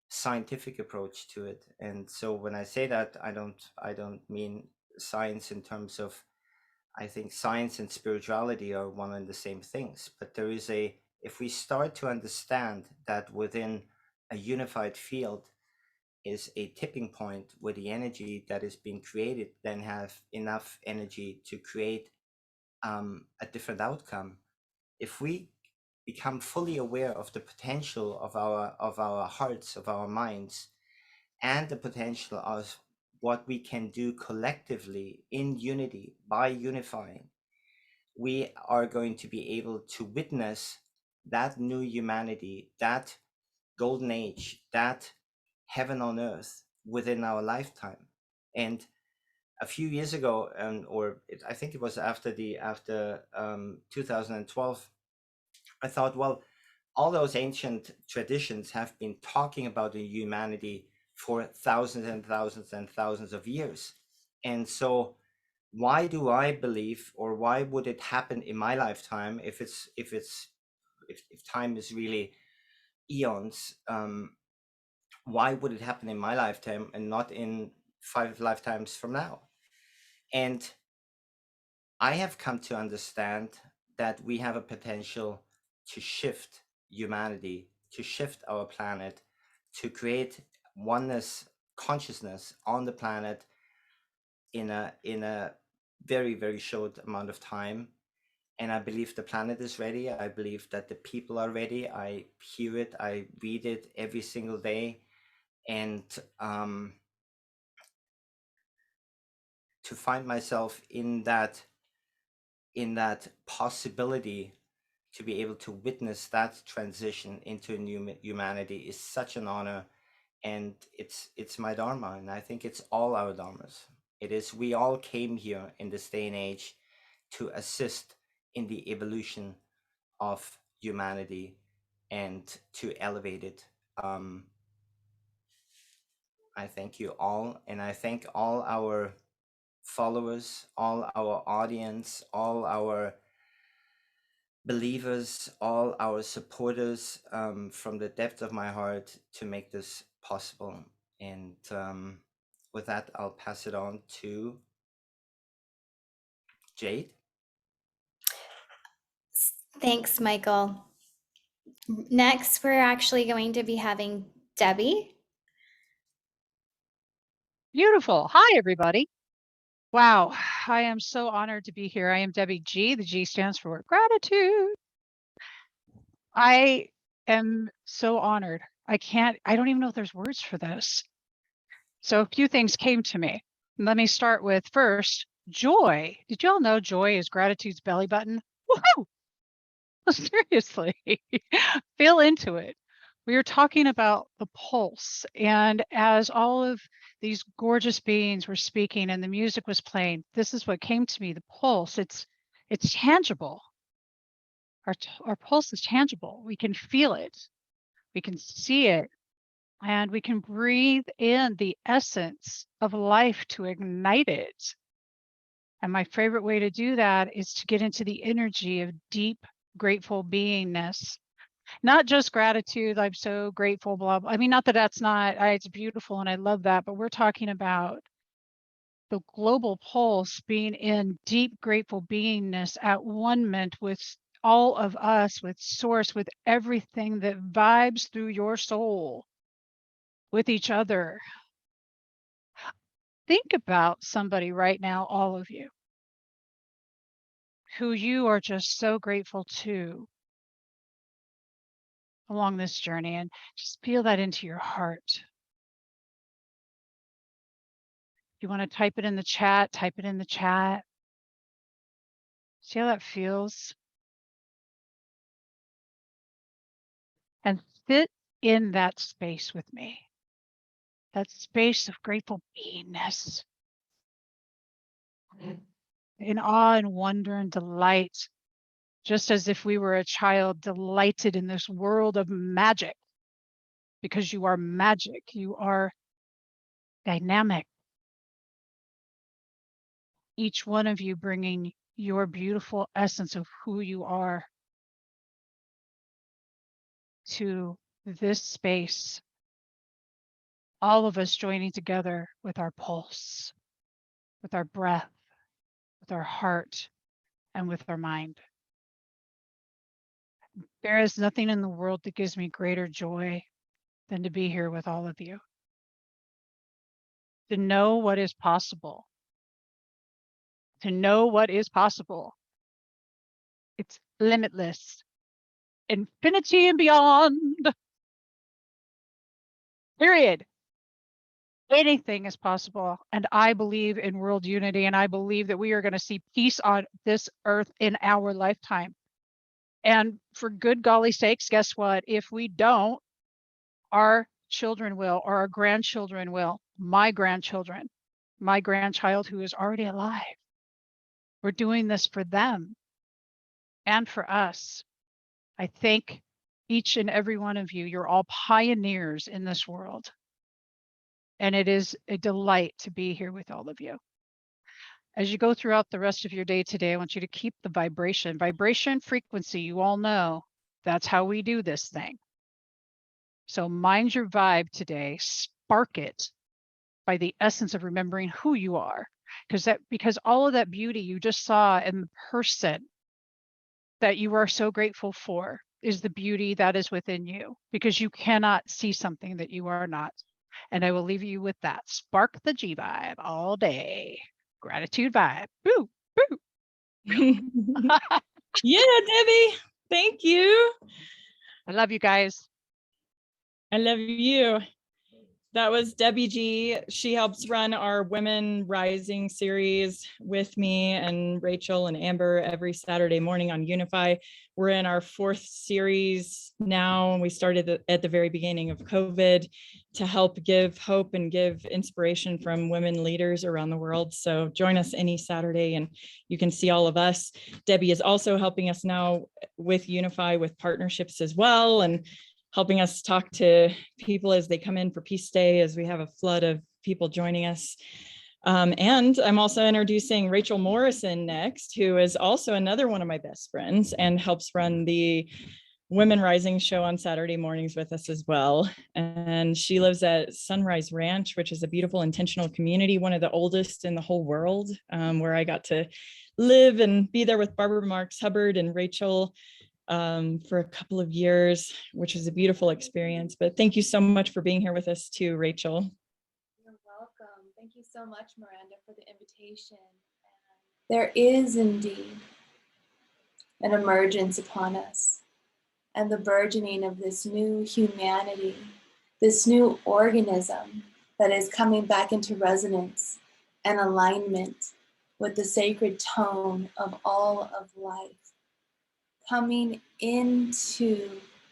scientific approach to it. And so when I say that, I don't mean science in terms of, I think science and spirituality are one and the same things, but there is a if we start to understand that within a unified field is a tipping point where the energy that is being created then have enough energy to create a different outcome. If we become fully aware of the potential of our hearts, of our minds, and the potential of what we can do collectively in unity by unifying, we are going to be able to witness that new humanity, that golden age, that heaven on earth within our lifetime. And a few years ago, I think it was after 2012, I thought, well, all those ancient traditions have been talking about the humanity for thousands and thousands and thousands of years. And so why do I believe, or why would it happen in my lifetime if time is really eons? Why would it happen in my lifetime and not in 5 lifetimes from now? And I have come to understand that we have a potential to shift humanity, to shift our planet, to create oneness consciousness on the planet in a very, very short amount of time. And I believe the planet is ready. I believe that the people are ready. I hear it, I read it every single day. And to find myself in that possibility to be able to witness that transition into a new humanity is such an honor. And it's my dharma, and I think it's all our dharmas. It is, we all came here in this day and age to assist in the evolution of humanity and to elevate it. I thank you all, and I thank all our followers, all our audience, all our believers, all our supporters, from the depth of my heart to make this possible. And with that, I'll pass it on to Jade.
Thanks, Michael. Next, we're actually going to be having Debbie.
Beautiful. Hi, everybody. Wow, I am so honored to be here. I am Debbie G. The G stands for gratitude. I am so honored. I don't even know if there's words for this. So a few things came to me. Let me start with first, joy. Did you all know joy is gratitude's belly button? Woohoo! Seriously, feel into it. We are talking about the pulse, and as all of these gorgeous beings were speaking and the music was playing, this is what came to me, the pulse. It's tangible. Our pulse is tangible. We can feel it, we can see it, and we can breathe in the essence of life to ignite it. And my favorite way to do that is to get into the energy of deep, grateful beingness. Not just gratitude, I'm so grateful, blah, blah. I mean, not that that's not, it's beautiful and I love that, but we're talking about the global pulse being in deep, grateful beingness at one-ment with all of us, with source, with everything that vibes through your soul, with each other. Think about somebody right now, all of you, who you are just so grateful to along this journey, and just feel that into your heart. If you want to type it in the chat, type it in the chat. See how that feels? And sit in that space with me. That space of grateful beingness. In awe and wonder and delight, just as if we were a child delighted in this world of magic. Because you are magic, you are dynamic. Each one of you bringing your beautiful essence of who you are to this space. All of us joining together with our pulse, with our breath, with our heart, and with our mind. There is nothing in the world that gives me greater joy than to be here with all of you. To know what is possible. To know what is possible. It's limitless. Infinity and beyond. Period. Anything is possible. And I believe in world unity, and I believe that we are going to see peace on this earth in our lifetime. And for good golly sakes, guess what? If we don't, our children will, or our grandchildren will, my grandchildren, my grandchild who is already alive. We're doing this for them and for us. I thank each and every one of you. You're all pioneers in this world. And it is a delight to be here with all of you. As you go throughout the rest of your day today, I want you to keep the vibration frequency. You all know that's how we do this thing. So mind your vibe today, spark it by the essence of remembering who you are. Because all of that beauty you just saw in the person that you are so grateful for is the beauty that is within you, because you cannot see something that you are not. And I will leave you with that. Spark the G vibe all day. Gratitude vibe. Boo, boo.
Yeah, Debbie. Thank you.
I love you guys.
I love you. That was Debbie G. She helps run our Women Rising series with me and Rachel and Amber every Saturday morning on Unify. We're in our 4th series now. We started at the very beginning of COVID to help give hope and give inspiration from women leaders around the world. So join us any Saturday and you can see all of us. Debbie is also helping us now with Unify with partnerships as well, and helping us talk to people as they come in for Peace Day, as we have a flood of people joining us. And I'm also introducing Rachel Morrison next, who is also another one of my best friends and helps run the Women Rising show on Saturday mornings with us as well. And she lives at Sunrise Ranch, which is a beautiful intentional community, one of the oldest in the whole world, where I got to live and be there with Barbara Marks Hubbard and Rachel for a couple of years, which is a beautiful experience. But thank you so much for being here with us too, Rachel.
You're welcome. Thank you so much, Miranda, for the invitation. There is indeed an emergence upon us and the burgeoning of this new humanity, this new organism that is coming back into resonance and alignment with the sacred tone of all of life, coming into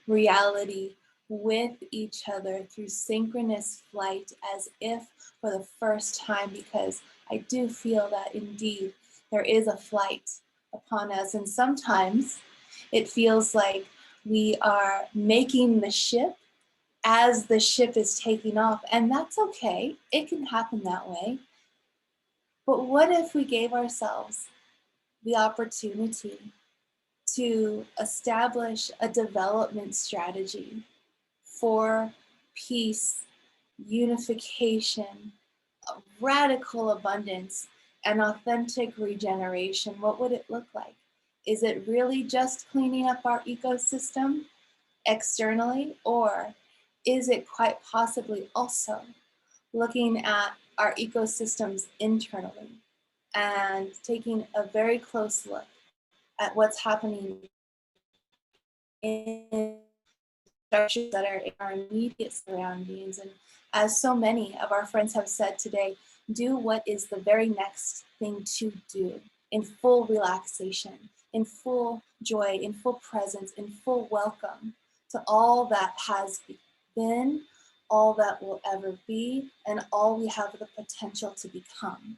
reality with each other through synchronous flight as if for the first time, because I do feel that indeed there is a flight upon us. And sometimes it feels like we are making the ship as the ship is taking off, and that's okay. It can happen that way. But what if we gave ourselves the opportunity to establish a development strategy for peace, unification, radical abundance, and authentic regeneration? What would it look like? Is it really just cleaning up our ecosystem externally, or is it quite possibly also looking at our ecosystems internally and taking a very close look at what's happening in structures that are in our immediate surroundings? And as so many of our friends have said today, do what is the very next thing to do in full relaxation, in full joy, in full presence, in full welcome to all that has been, all that will ever be, and all we have the potential to become.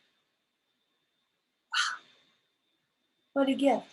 Wow, what a gift.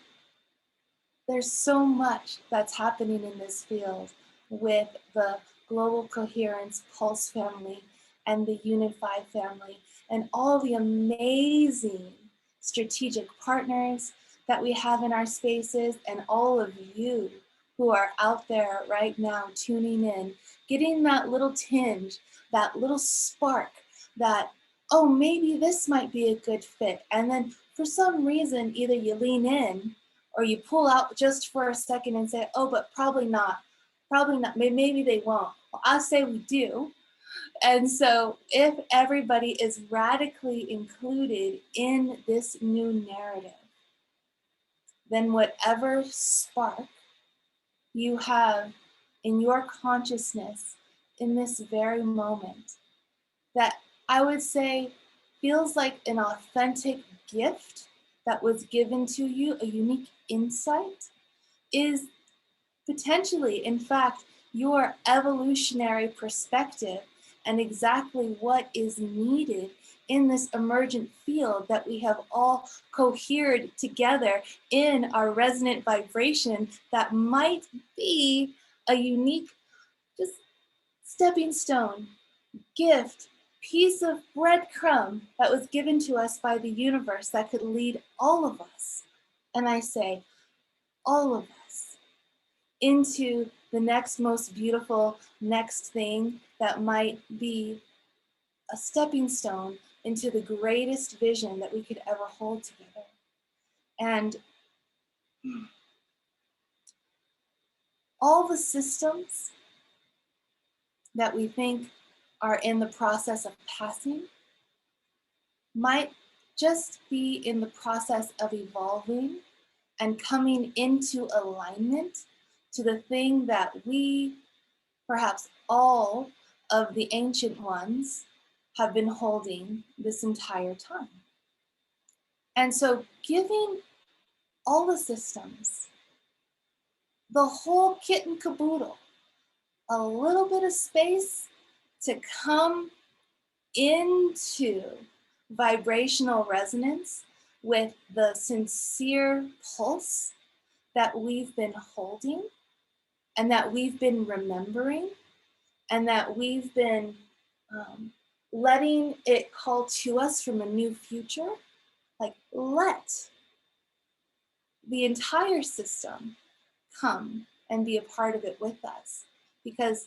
There's so much that's happening in this field with the Global Coherence Pulse family and the Unify family and all the amazing strategic partners that we have in our spaces, and all of you who are out there right now tuning in, getting that little tinge, that little spark that, oh, maybe this might be a good fit. And then for some reason, either you lean in or you pull out just for a second and say, oh, but probably not, maybe they won't. Well, I'll say we do. And so if everybody is radically included in this new narrative, then whatever spark you have in your consciousness in this very moment, that I would say feels like an authentic gift that was given to you, a unique insight, is potentially, in fact, your evolutionary perspective and exactly what is needed in this emergent field that we have all cohered together in our resonant vibration that might be a unique, just stepping stone, gift, piece of breadcrumb that was given to us by the universe that could lead all of us, and I say all of us, into the next most beautiful next thing that might be a stepping stone into the greatest vision that we could ever hold together. And all the systems that we think are in the process of passing might just be in the process of evolving and coming into alignment to the thing that we, perhaps all of the ancient ones, have been holding this entire time. And so giving all the systems, the whole kit and caboodle, a little bit of space to come into vibrational resonance with the sincere pulse that we've been holding and that we've been remembering and that we've been letting it call to us from a new future. Like, let the entire system come and be a part of it with us. Because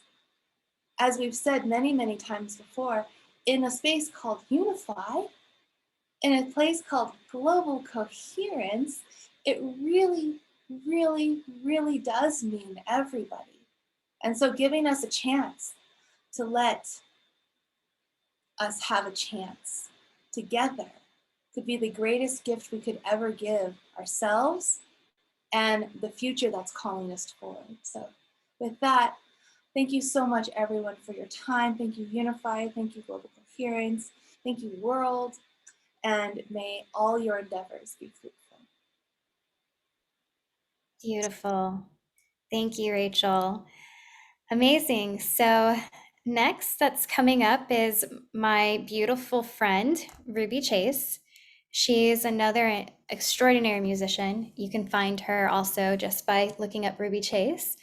as we've said many, many times before, in a space called Unify, in a place called Global Coherence, it really, really, really does mean everybody. And so giving us a chance to let us have a chance together could be the greatest gift we could ever give ourselves and the future that's calling us forward. So with that, thank you so much, everyone, for your time. Thank you, Unify. Thank you, Global Coherence. Thank you, world. And may all your endeavors be fruitful.
Beautiful. Thank you, Rachel. Amazing. So next that's coming up is my beautiful friend, Ruby Chase. She's another extraordinary musician. You can find her also just by looking up Ruby Chase.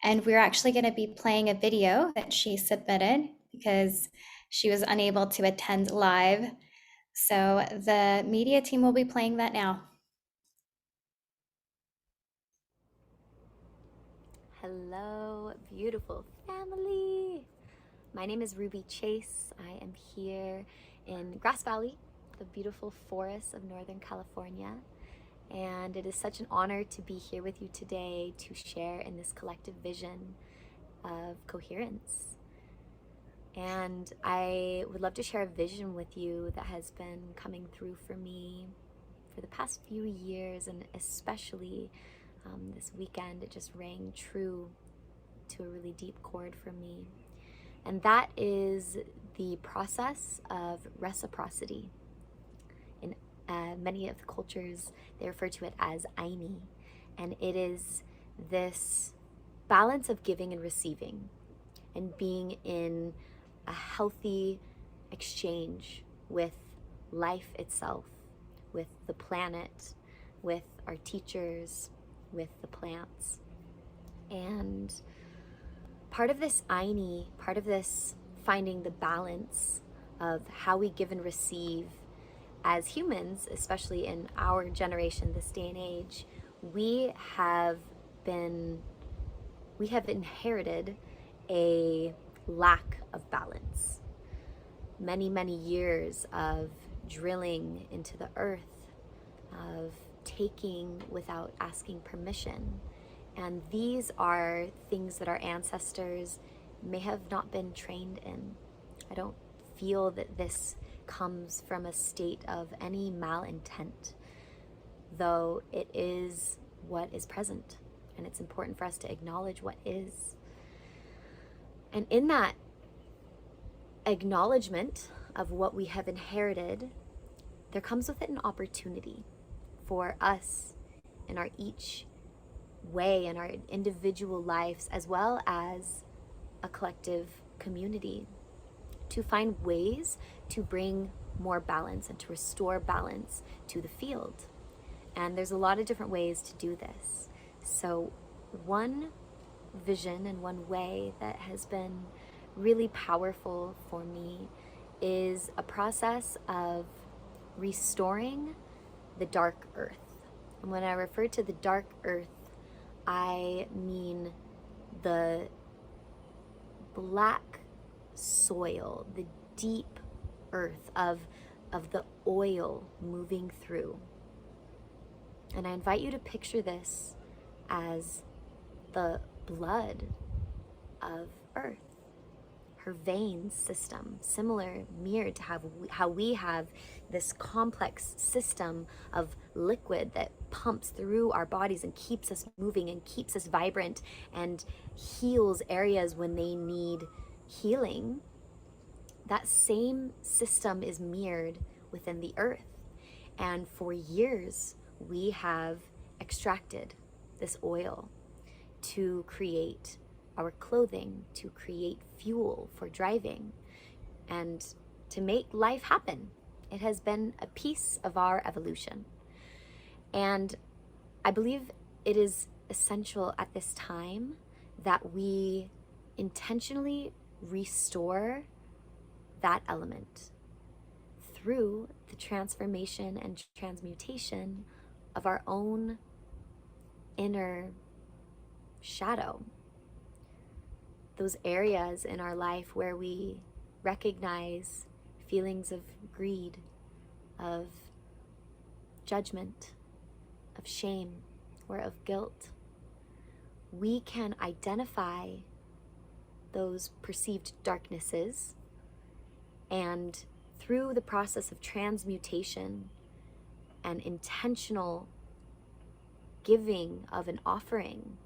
And we're actually going to be playing a video that she submitted because she was unable to attend live. So the media team will be playing that now.
Hello, beautiful family. My name is Ruby Chase. I am here in Grass Valley, the beautiful forests of Northern California. And it is such an honor to be here with you today to share in this collective vision of coherence. And I would love to share a vision with you that has been coming through for me for the past few years, and especially this weekend, it just rang true to a really deep chord for me. And that is the process of reciprocity. In many of the cultures, they refer to it as Aini. And it is this balance of giving and receiving and being in a healthy exchange with life itself, with the planet, with our teachers, with the plants. And part of this Aini, part of this finding the balance of how we give and receive as humans, especially in our generation, this day and age, we have inherited a lack of balance. Many, many years of drilling into the earth, of taking without asking permission. And these are things that our ancestors may have not been trained in. I don't feel that this comes from a state of any malintent, though it is what is present, and it's important for us to acknowledge what is. And in that acknowledgement of what we have inherited, there comes with it an opportunity for us in our each way, in our individual lives, as well as a collective community, to find ways to bring more balance and to restore balance to the field. And there's a lot of different ways to do this. So one vision and one way that has been really powerful for me is a process of restoring the dark earth. And when I refer to the dark earth, I mean the black soil, the deep earth of the oil moving through. And I invite you to picture this as the blood of earth, her vein system, similar, mirrored to how we have this complex system of liquid that pumps through our bodies and keeps us moving and keeps us vibrant and heals areas when they need healing. That same system is mirrored within the earth. And for years, we have extracted this oil to create our clothing, to create fuel for driving, and to make life happen. It has been a piece of our evolution. And I believe it is essential at this time that we intentionally restore that element through the transformation and transmutation of our own inner shadow. Those areas in our life where we recognize feelings of greed, of judgment, of shame, or of guilt. We can identify those perceived darknesses, and through the process of transmutation and intentional giving of an offering,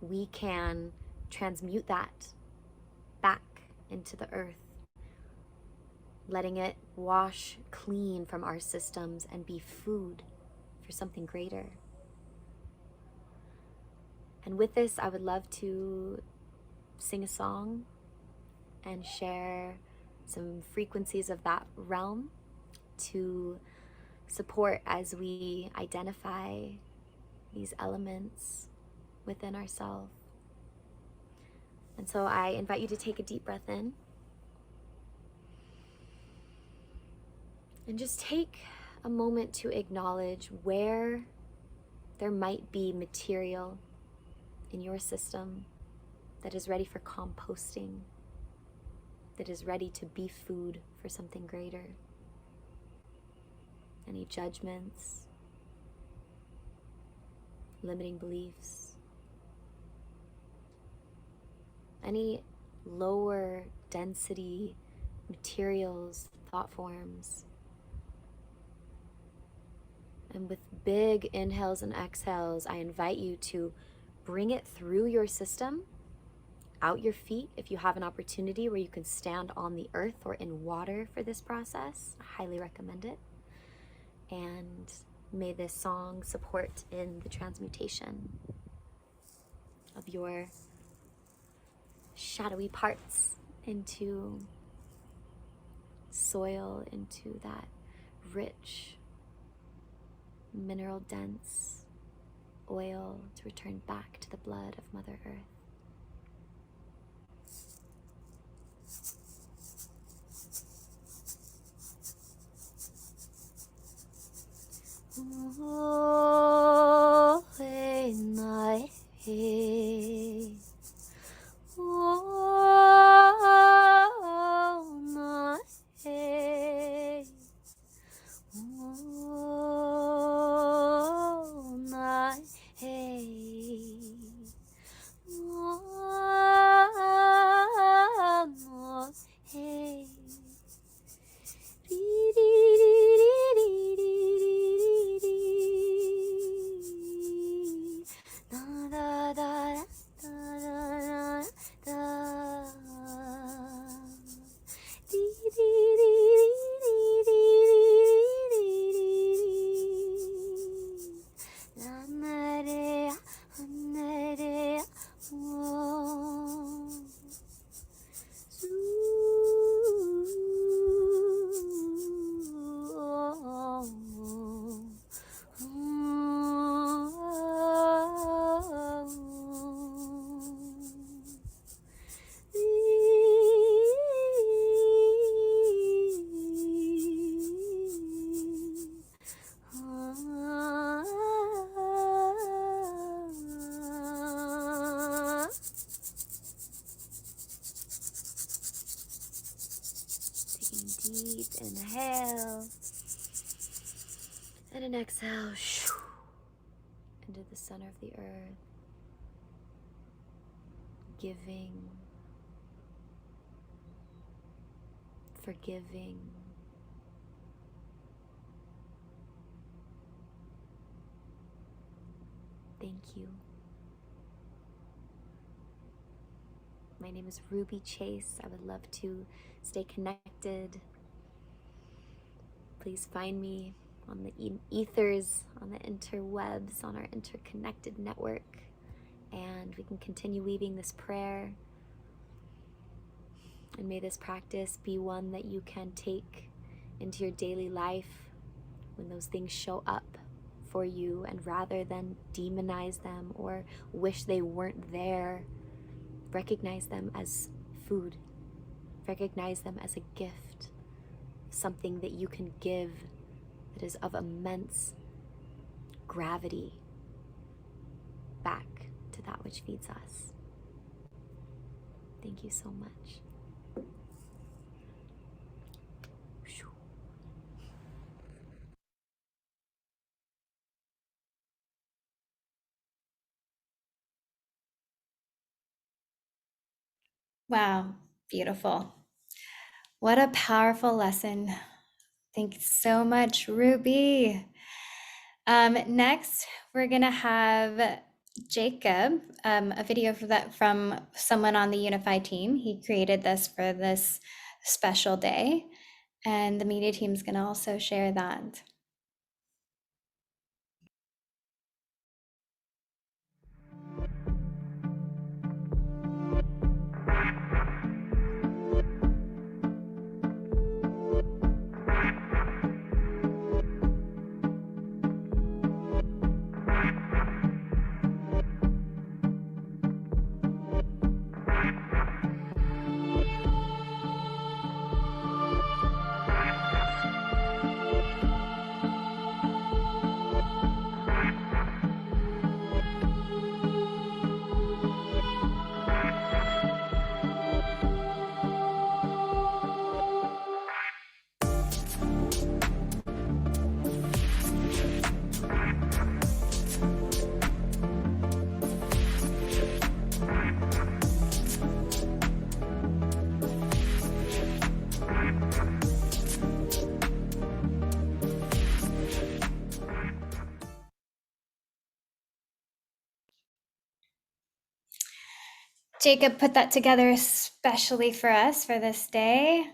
we can transmute that back into the earth, letting it wash clean from our systems and be food for something greater. And with this, I would love to sing a song and share some frequencies of that realm to support as we identify these elements within ourselves. And so I invite you to take a deep breath in and just take a moment to acknowledge where there might be material in your system that is ready for composting, that is ready to be food for something greater. Any judgments, limiting beliefs, any lower density materials, thought forms. And with big inhales and exhales, I invite you to bring it through your system, out your feet if you have an opportunity where you can stand on the earth or in water for this process. I highly recommend it. And may this song support in the transmutation of your shadowy parts into soil, into that rich, mineral dense oil to return back to the blood of Mother Earth. Oh, hey, my hey. Oh, my hey. Oh, deep inhale. And an exhale into the center of the earth. Giving, forgiving, thank you. My name is Ruby Chase. I would love to stay connected. Please find me on the ethers, on the interwebs, on our interconnected network, and we can continue weaving this prayer. And may this practice be one that you can take into your daily life when those things show up for you, and rather than demonize them or wish they weren't there, recognize them as food. Recognize them as a gift, something that you can give that is of immense gravity back to that which feeds us. Thank you so much.
Wow, beautiful. What a powerful lesson. Thank you so much, Ruby. Next, we're gonna have Jacob, a video from someone on the Unify team. He created this for this special day, and the media team is gonna also share that. Jacob put that together especially for us for this day.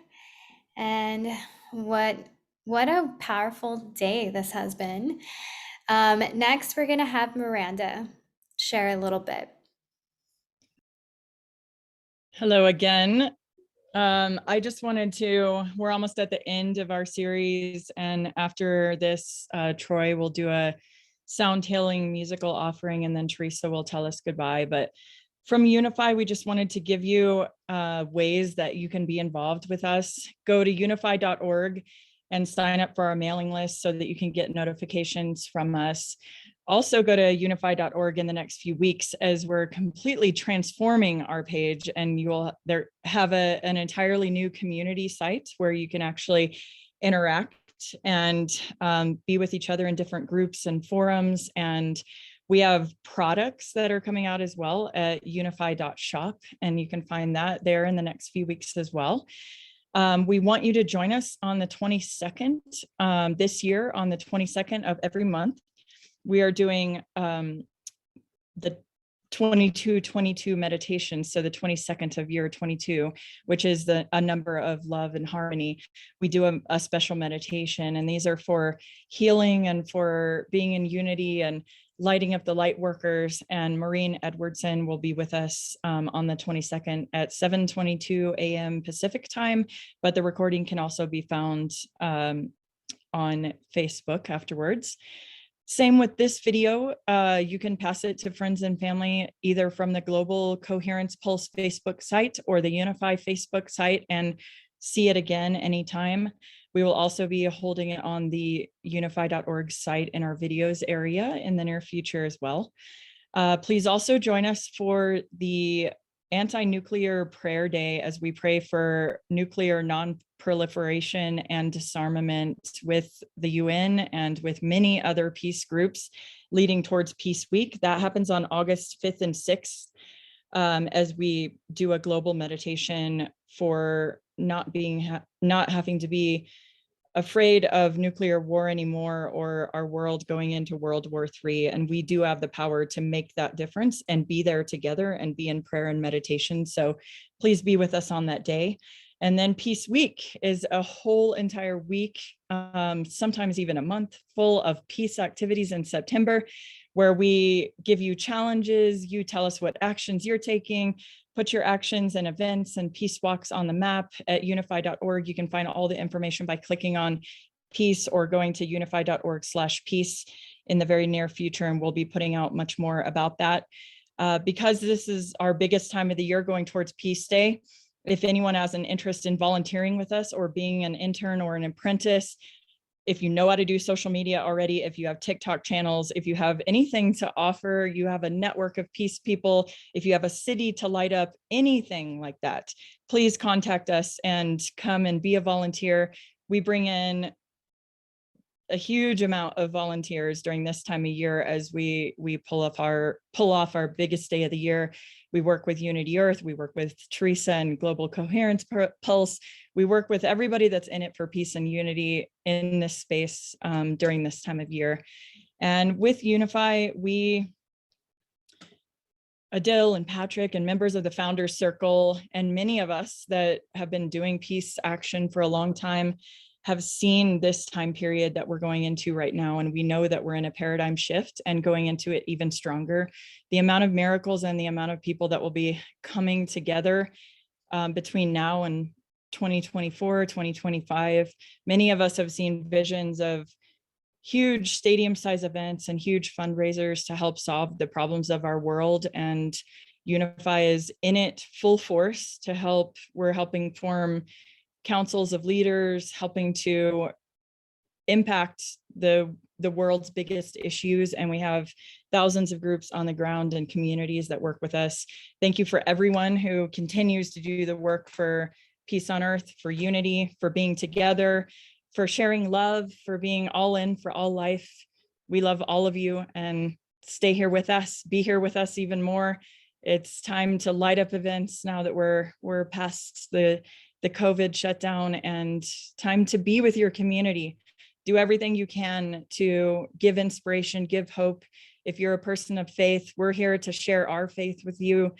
And what a powerful day this has been. Next, we're gonna have Miranda share a little bit.
Hello again. I just wanted to, we're almost at the end of our series, and after this, Troy will do a sound healing musical offering, and then Teresa will tell us goodbye. But from Unify, we just wanted to give you ways that you can be involved with us. Go to unify.org and sign up for our mailing list so that you can get notifications from us. Also go to unify.org in the next few weeks, as we're completely transforming our page, and you will have an entirely new community site where you can actually interact and be with each other in different groups and forums. And we have products that are coming out as well at unify.shop, and you can find that there in the next few weeks as well. We want you to join us on the 22nd, this year on the 22nd of every month. We are doing the 22-22 meditation, so the 22nd of year 22, which is a number of love and harmony. We do a special meditation, and these are for healing and for being in unity and lighting up the light workers. And Maureen Edwardson will be with us on the 22nd at 7:22 a.m. Pacific time, but the recording can also be found on Facebook afterwards. Same with this video, you can pass it to friends and family, either from the Global Coherence Pulse Facebook site or the Unify Facebook site, and see it again anytime. We will also be holding it on the unify.org site in our videos area in the near future as well. Please also join us for the Anti-Nuclear Prayer Day, as we pray for nuclear non-proliferation and disarmament with the UN and with many other peace groups leading towards Peace Week. That happens on August 5th and 6th as we do a global meditation for not having to be afraid of nuclear war anymore or our world going into World War III. And we do have the power to make that difference and be there together and be in prayer and meditation. So please be with us on that day. And then Peace Week is a whole entire week, sometimes even a month, full of peace activities in September, where we give you challenges, you tell us what actions you're taking, put your actions and events and peace walks on the map at unify.org. You can find all the information by clicking on peace or going to unify.org/peace in the very near future. And we'll be putting out much more about that. Because this is our biggest time of the year going towards Peace Day, if anyone has an interest in volunteering with us or being an intern or an apprentice, if you know how to do social media already, if you have TikTok channels, if you have anything to offer, you have a network of peace people, if you have a city to light up, anything like that, please contact us and come and be a volunteer. We bring in a huge amount of volunteers during this time of year as we pull off our biggest day of the year. We work with Unity Earth, we work with Teresa and Global Coherence Pulse. We work with everybody that's in it for peace and unity in this space during this time of year. And with Unify, Adil and Patrick and members of the Founders Circle and many of us that have been doing peace action for a long time have seen this time period that we're going into right now. And we know that we're in a paradigm shift and going into it even stronger. The amount of miracles and the amount of people that will be coming together between now and 2024, 2025. Many of us have seen visions of huge stadium size events and huge fundraisers to help solve the problems of our world. And Unify is in it full force to help. We're helping form councils of leaders, helping to impact the world's biggest issues. And we have thousands of groups on the ground and communities that work with us. Thank you for everyone who continues to do the work for peace on earth, for unity, for being together, for sharing love, for being all in for all life. We love all of you and stay here with us, be here with us even more. It's time to light up events now that we're past the COVID shutdown, and time to be with your community. Do everything you can to give inspiration, give hope. If you're a person of faith, we're here to share our faith with you.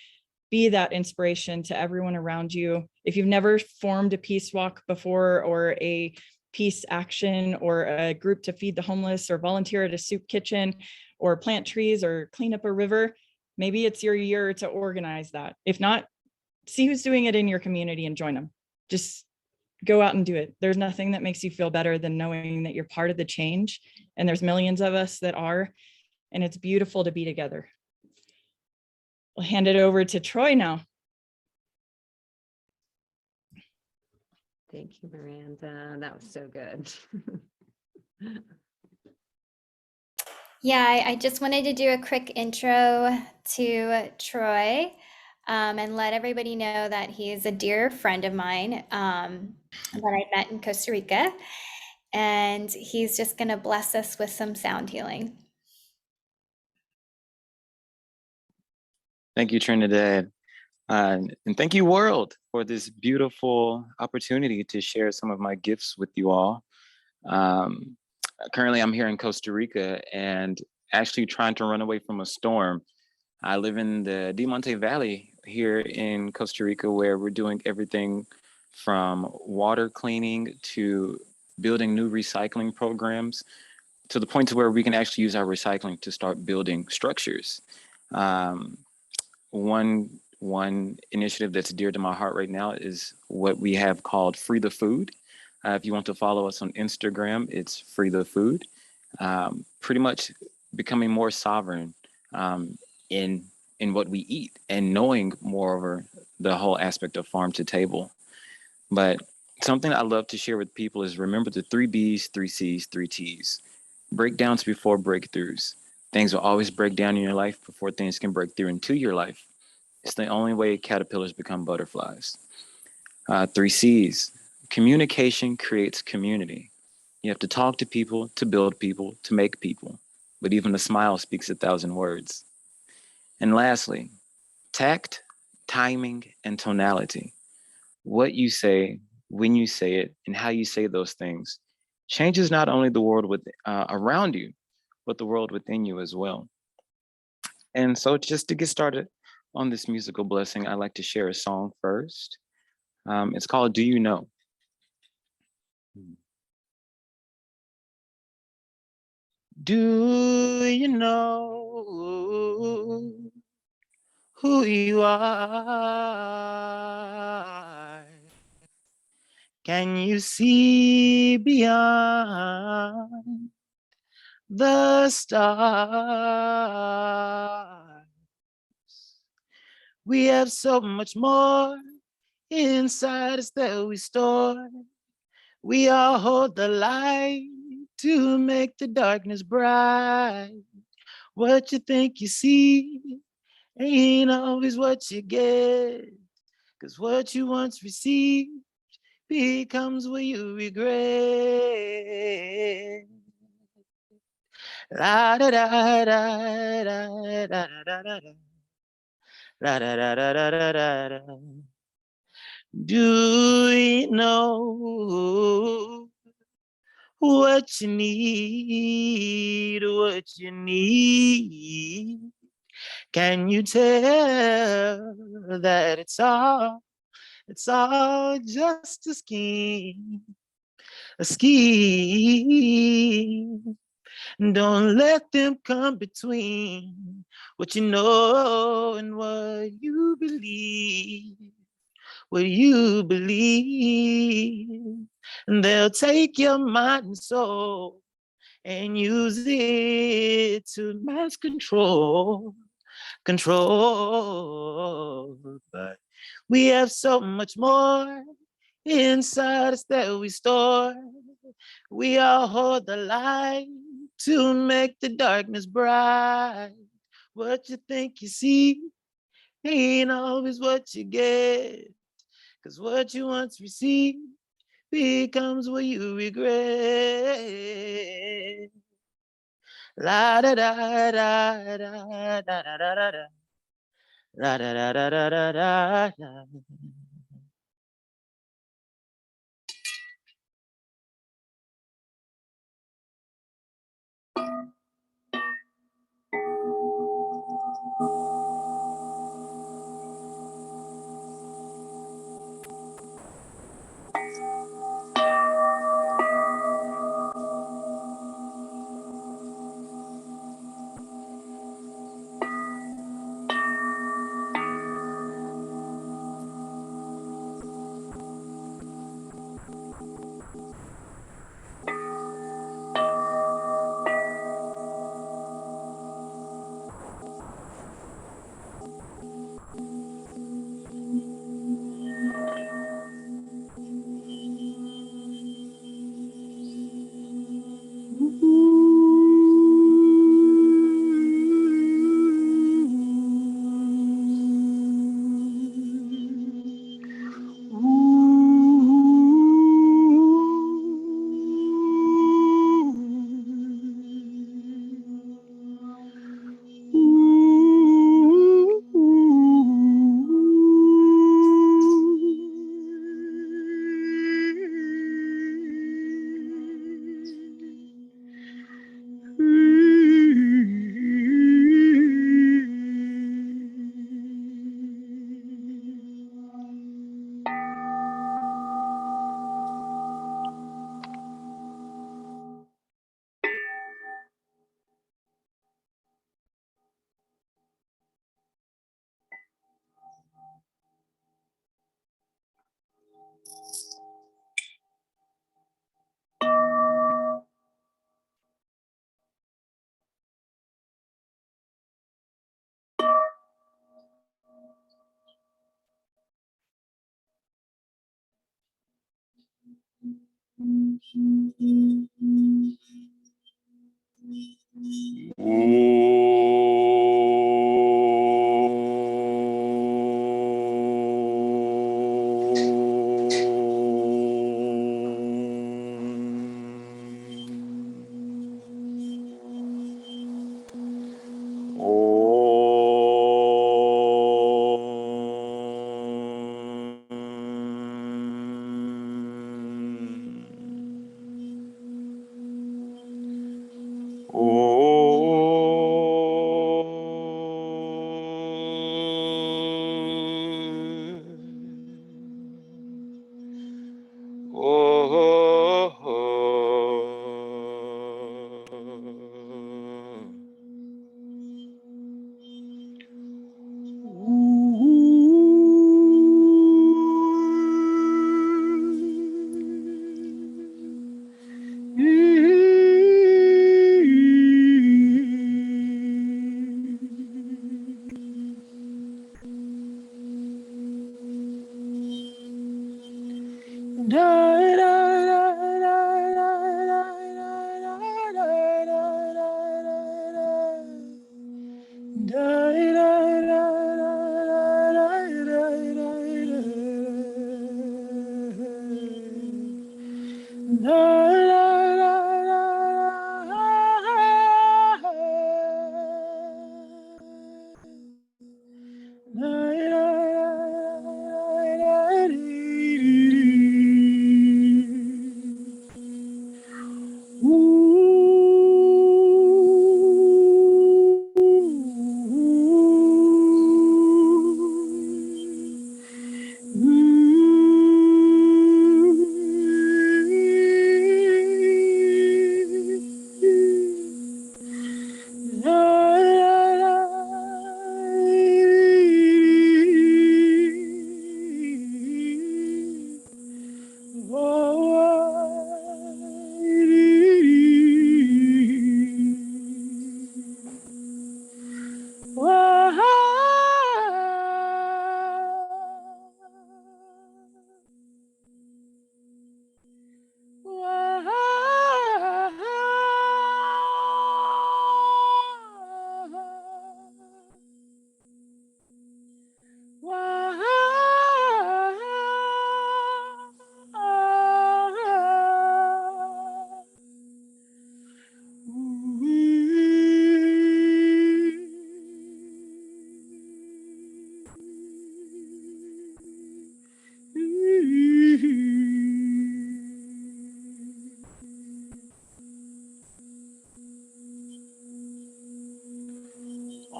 Be that inspiration to everyone around you. If you've never formed a peace walk before, or a peace action, or a group to feed the homeless, or volunteer at a soup kitchen, or plant trees, or clean up a river, maybe it's your year to organize that. If not, see who's doing it in your community and join them. Just go out and do it. There's nothing that makes you feel better than knowing that you're part of the change. And there's millions of us that are, and it's beautiful to be together. I'll hand it over to Troy now.
Thank you, Miranda. That was so good.
Yeah, I just wanted to do a quick intro to Troy. And let everybody know that he is a dear friend of mine that I met in Costa Rica. And he's just going to bless us with some sound healing.
Thank you, Trinidad. And thank you, world, for this beautiful opportunity to share some of my gifts with you all. Currently, I'm here in Costa Rica and actually trying to run away from a storm. I live in the Del Monte Valley here in Costa Rica, where we're doing everything from water cleaning to building new recycling programs, to the point to where we can actually use our recycling to start building structures. One initiative that's dear to my heart right now is what we have called Free the Food. If you want to follow us on Instagram, it's Free the Food. Pretty much becoming more sovereign in what we eat, and knowing moreover the whole aspect of farm to table. But something I love to share with people is remember the 3 B's, 3 C's, 3 T's. Breakdowns before breakthroughs. Things will always break down in your life before things can break through into your life. It's the only way caterpillars become butterflies. 3 C's. Communication creates community. You have to talk to people, to build people, to make people. But even a smile speaks 1,000 words. And lastly, tact, timing, and tonality. What you say, when you say it, and how you say those things changes not only the world around you, but the world within you as well. And so just to get started on this musical blessing, I'd like to share a song first. It's called Do You Know? Do you know who you are? Can you see beyond the stars? We have so much more inside us that we store. We all hold the light to make the darkness bright. What you think you see ain't always what you get. 'Cause what you once received becomes what you regret. La da da da da da da da da da. La da da da da da da. Do you know what you need? What you need? Can you tell that it's all just a scheme, a scheme. Don't let them come between what you know and what you believe, what you believe. And they'll take your mind and soul and use it to mass control. But we have so much more inside us that we store. We all hold the light to make the darkness bright. What you think you see ain't always what you get. 'Cause what you once received becomes what you regret. La da da da da da da da da. La da da da da da da da.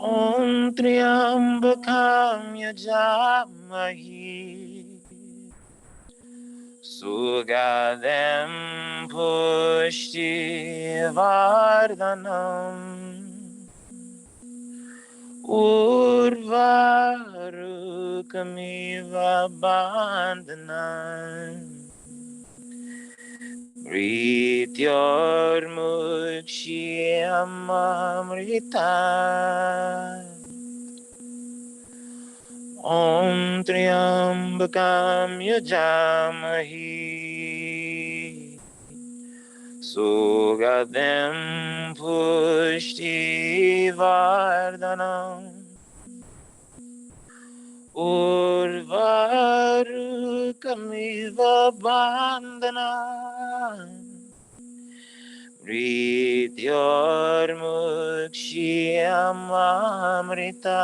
Om Triambakam Yajamahi Sugadem Pushti Vardhanam Urvarukamiva Bandhanam Mrityormukshyamamrita Om Triambakam Yajamahi Sugadem Pushti Vardhanam Urvarukamiva Bandhanam Mrityormukshyamamrita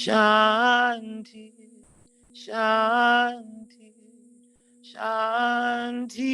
Shanti, Shanti, Shanti.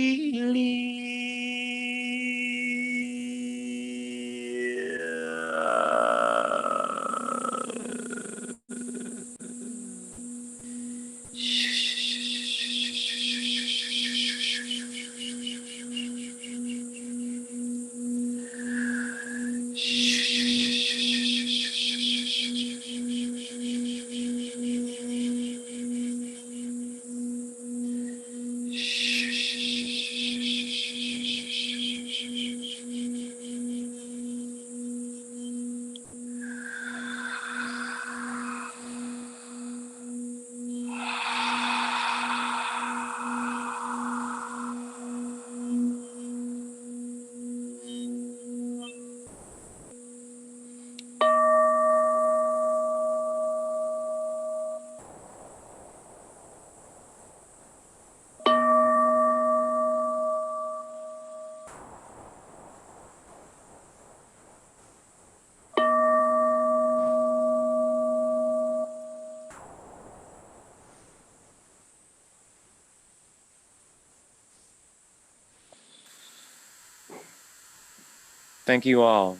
Thank you all.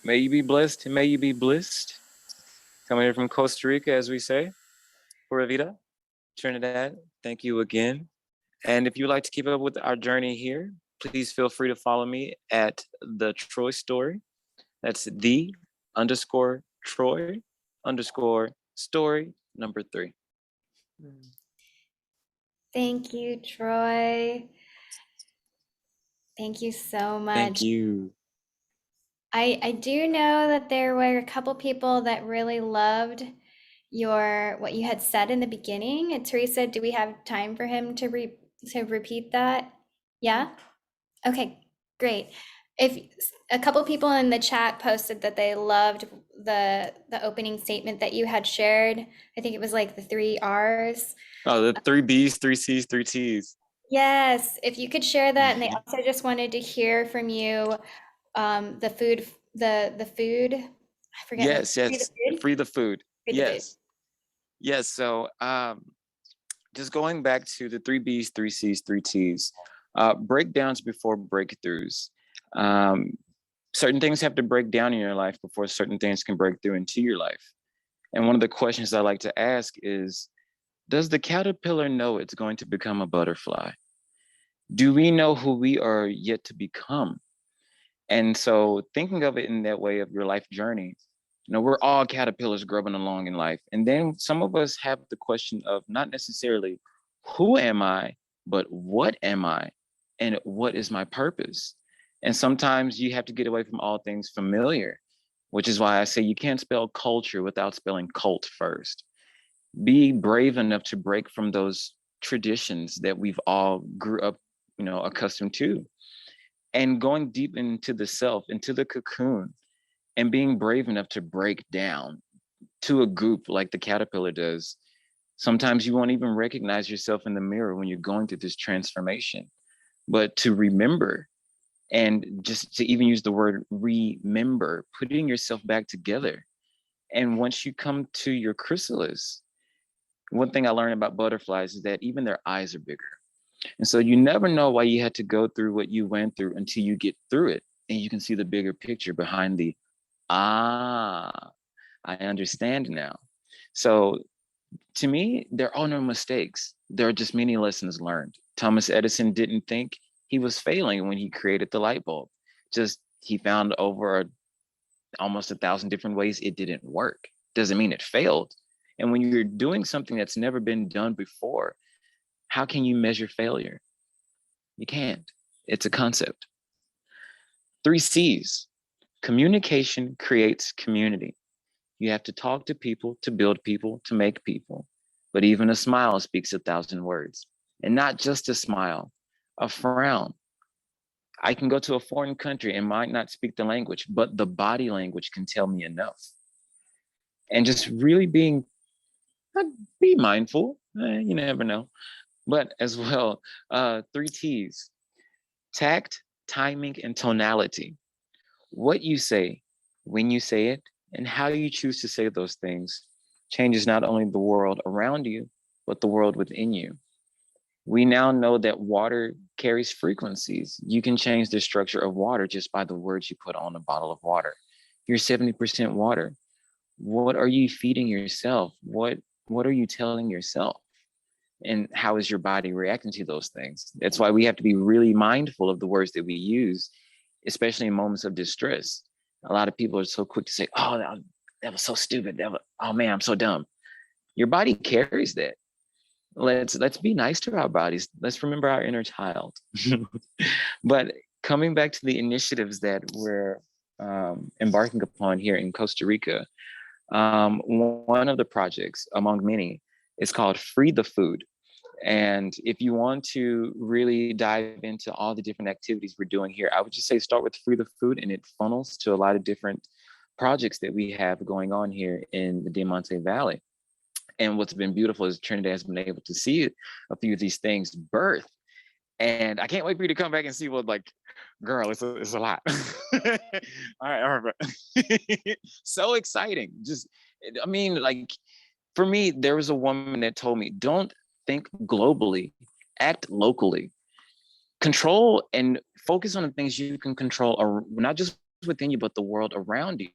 May you be blessed and may you be blessed. Coming here from Costa Rica, as we say. Pura Vida, Trinidad, thank you again. And if you'd like to keep up with our journey here, please feel free to follow me at the Troy Story. That's the_Troy_story _3.
Thank you, Troy. Thank you so much.
Thank you.
I do know that there were a couple people that really loved what you had said in the beginning. And Teresa, do we have time for him to repeat that? Yeah? Okay, great. If a couple people in the chat posted that they loved the opening statement that you had shared. I think it was like the 3 R's.
Oh, the 3 B's, 3 C's, 3 T's.
Yes, if you could share that. And they also just wanted to hear from you the food, the food. I forget.
Yes, yes. Free the food.
Free the
Yes.
food.
Yes. So just going back to the 3 B's, 3 C's, 3 T's, breakdowns before breakthroughs. Certain things have to break down in your life before certain things can break through into your life. And one of the questions I like to ask is, does the caterpillar know it's going to become a butterfly? Do we know who we are yet to become? And so thinking of it in that way of your life journey, we're all caterpillars grubbing along in life. And then some of us have the question of not necessarily who am I, but what am I? And what is my purpose? And sometimes you have to get away from all things familiar, which is why I say you can't spell culture without spelling cult first. Be brave enough to break from those traditions that we've all grew up, accustomed to. And going deep into the self, into the cocoon, and being brave enough to break down to a goop like the caterpillar does. Sometimes you won't even recognize yourself in the mirror when you're going through this transformation. But to remember, and just to even use the word remember, putting yourself back together. And once you come to your chrysalis, one thing I learned about butterflies is that even their eyes are bigger. And so you never know why you had to go through what you went through until you get through it. And you can see the bigger picture behind the, I understand now. So to me, there are no mistakes. There are just many lessons learned. Thomas Edison didn't think he was failing when he created the light bulb. Just he found over almost 1,000 different ways it didn't work. Doesn't mean it failed. And when you're doing something that's never been done before, how can you measure failure? You can't. It's a concept. 3 C's. Communication creates community. You have to talk to people, to build people, to make people. But even a smile speaks 1,000 words. And not just a smile, a frown. I can go to a foreign country and might not speak the language, but the body language can tell me enough. And just really be mindful. You never know. But as well, 3 T's. Tact, timing, and tonality. What you say, when you say it, and how you choose to say those things changes not only the world around you, but the world within you. We now know that water carries frequencies. You can change the structure of water just by the words you put on a bottle of water. You're 70% water. What are you feeding yourself? What are you telling yourself? And how is your body reacting to those things? That's why we have to be really mindful of the words that we use, especially in moments of distress. A lot of people are so quick to say, oh, that was so stupid. Oh man, I'm so dumb. Your body carries that. Let's be nice to our bodies. Let's remember our inner child. But coming back to the initiatives that we're embarking upon here in Costa Rica, one of the projects among many is called Free the Food. And if you want to really dive into all the different activities we're doing here, I would just say start with Free the Food, and it funnels to a lot of different projects that we have going on here in the Diamante Valley. And what's been beautiful is Trinidad has been able to see a few of these things birth. And I can't wait for you to come back and see what, like, girl, it's a lot. All right. So exciting. For me, there was a woman that told me, don't think globally, act locally. Control and focus on the things you can control, or not just within you, but the world around you.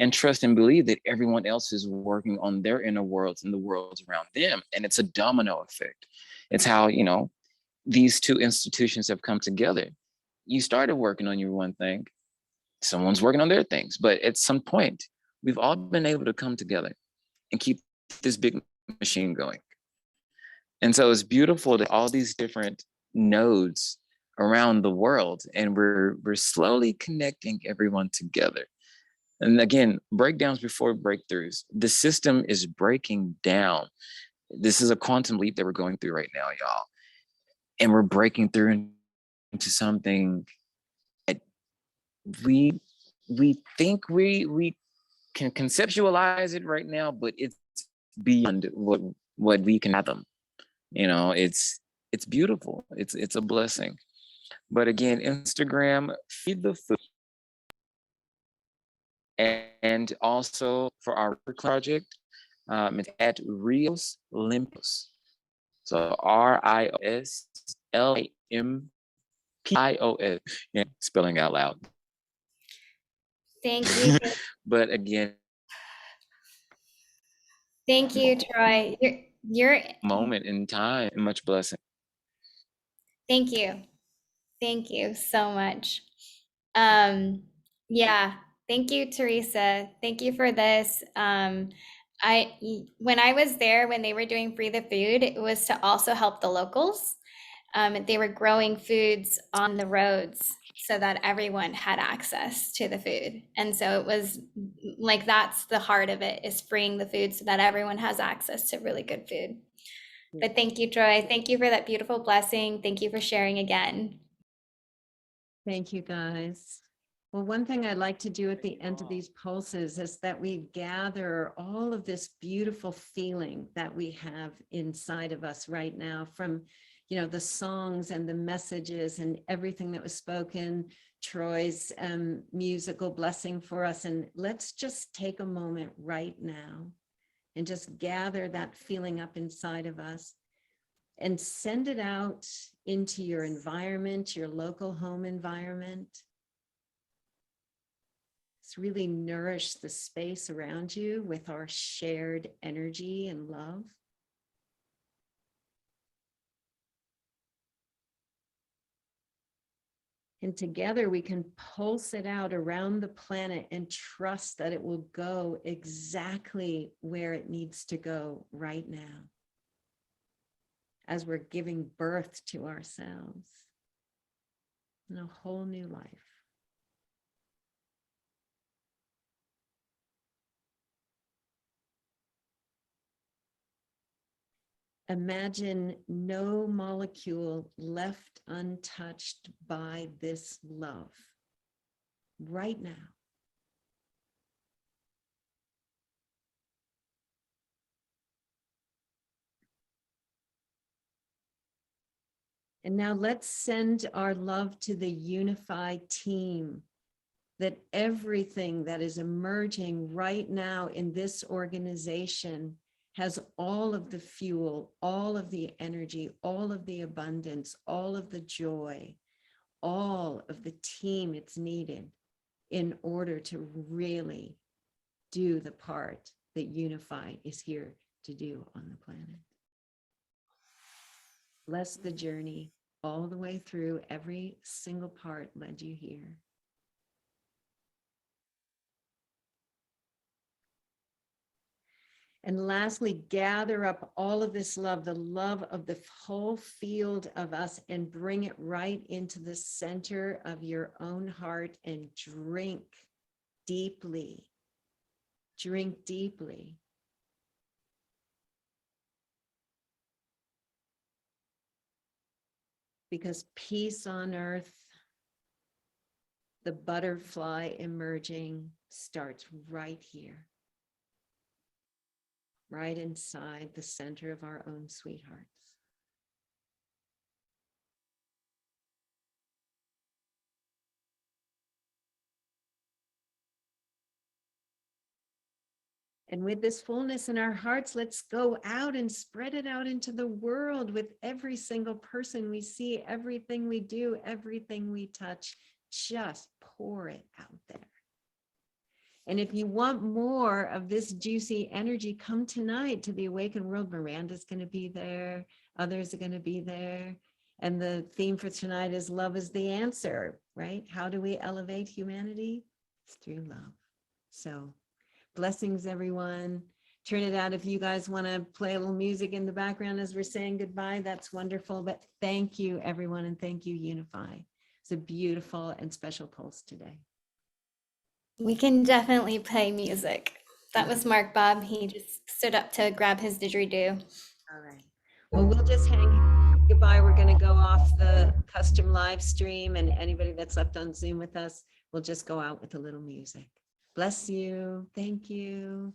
And trust and believe that everyone else is working on their inner worlds and the worlds around them. And it's a domino effect. It's how, you know, these two institutions have come together. You started working on your one thing, someone's working on their things, but at some point, we've all been able to come together and keep this big machine going. And so it's beautiful that all these different nodes around the world, and we're slowly connecting everyone together. And again, breakdowns before breakthroughs. The system is breaking down. This is a quantum leap that we're going through right now, y'all. And we're breaking through into something that we think we can conceptualize it right now, but it's beyond what we can fathom. You know, it's beautiful. It's a blessing. But again, Instagram, feed the food. And also for our project, it's at Rios Limpos. So RIOSLIMPIOS. Yeah, spelling out loud.
Thank you.
But again,
Thank you, Troy. You're
moment in time, much blessing.
Thank you. Thank you so much. Yeah, thank you, Teresa. Thank you for this. When I was there, when they were doing Free the Food, it was to also help the locals. They were growing foods on the roads so that everyone had access to the food. And so it was like, that's the heart of it, is freeing the food so that everyone has access to really good food. But thank you, Troy. Thank you for that beautiful blessing. Thank you for sharing again.
Thank you, guys. Well, one thing I'd like to do at the end of these pulses is that we gather all of this beautiful feeling that we have inside of us right now from, you know, the songs and the messages and everything that was spoken, Troy's musical blessing for us. And let's just take a moment right now and just gather that feeling up inside of us and send it out into your environment, your local home environment. Let's really nourish the space around you with our shared energy and love. And together we can pulse it out around the planet and trust that it will go exactly where it needs to go right now, as we're giving birth to ourselves in a whole new life. Imagine no molecule left untouched by this love right now. And now let's send our love to the Unify team, that everything that is emerging right now in this organization has all of the fuel, all of the energy, all of the abundance, all of the joy, all of the team it's needed in order to really do the part that Unify is here to do on the planet. Bless the journey all the way through. Every single part led you here. And lastly, gather up all of this love, the love of the whole field of us, and bring it right into the center of your own heart and drink deeply. Drink deeply. Because peace on earth, the butterfly emerging, starts right here, right inside the center of our own sweethearts. And with this fullness in our hearts, let's go out and spread it out into the world with every single person we see, everything we do, everything we touch. Just pour it out there. And if you want more of this juicy energy, come tonight to the Awakened World. Miranda's going to be there. Others are going to be there. And the theme for tonight is love is the answer, right? How do we elevate humanity? It's through love. So blessings, everyone. Trinidad, if you guys want to play a little music in the background as we're saying goodbye, that's wonderful. But thank you, everyone. And thank you, Unify. It's a beautiful and special pulse today.
We can definitely play music. That was Mark Bob. He just stood up to grab his didgeridoo.
All right. Well, we'll just hang goodbye. We're going to go off the custom live stream, and anybody that's left on Zoom with us, we'll just go out with a little music. Bless you. Thank you.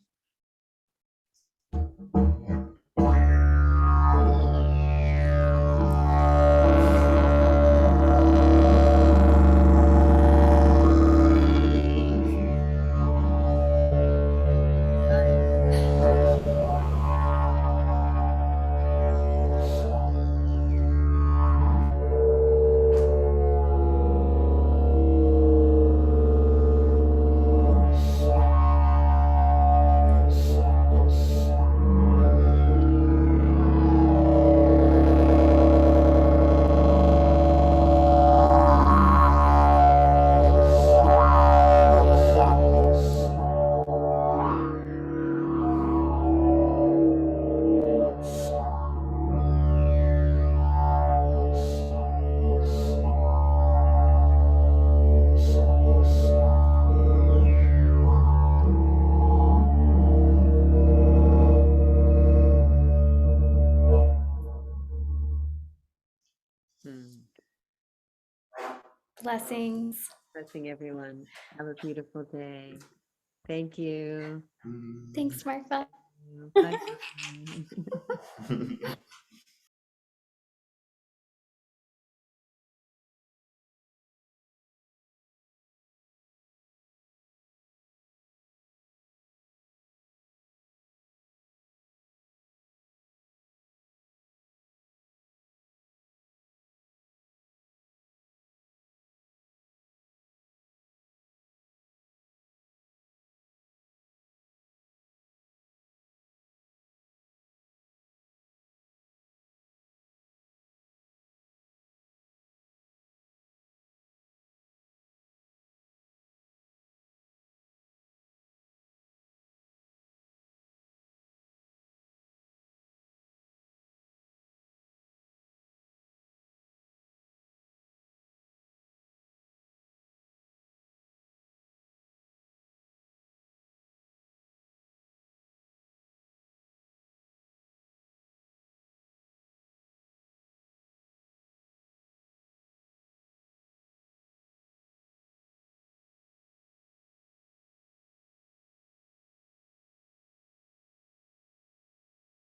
Blessings.
Blessing everyone. Have a beautiful day. Thank you.
Thanks, Mark Bob.
Bye.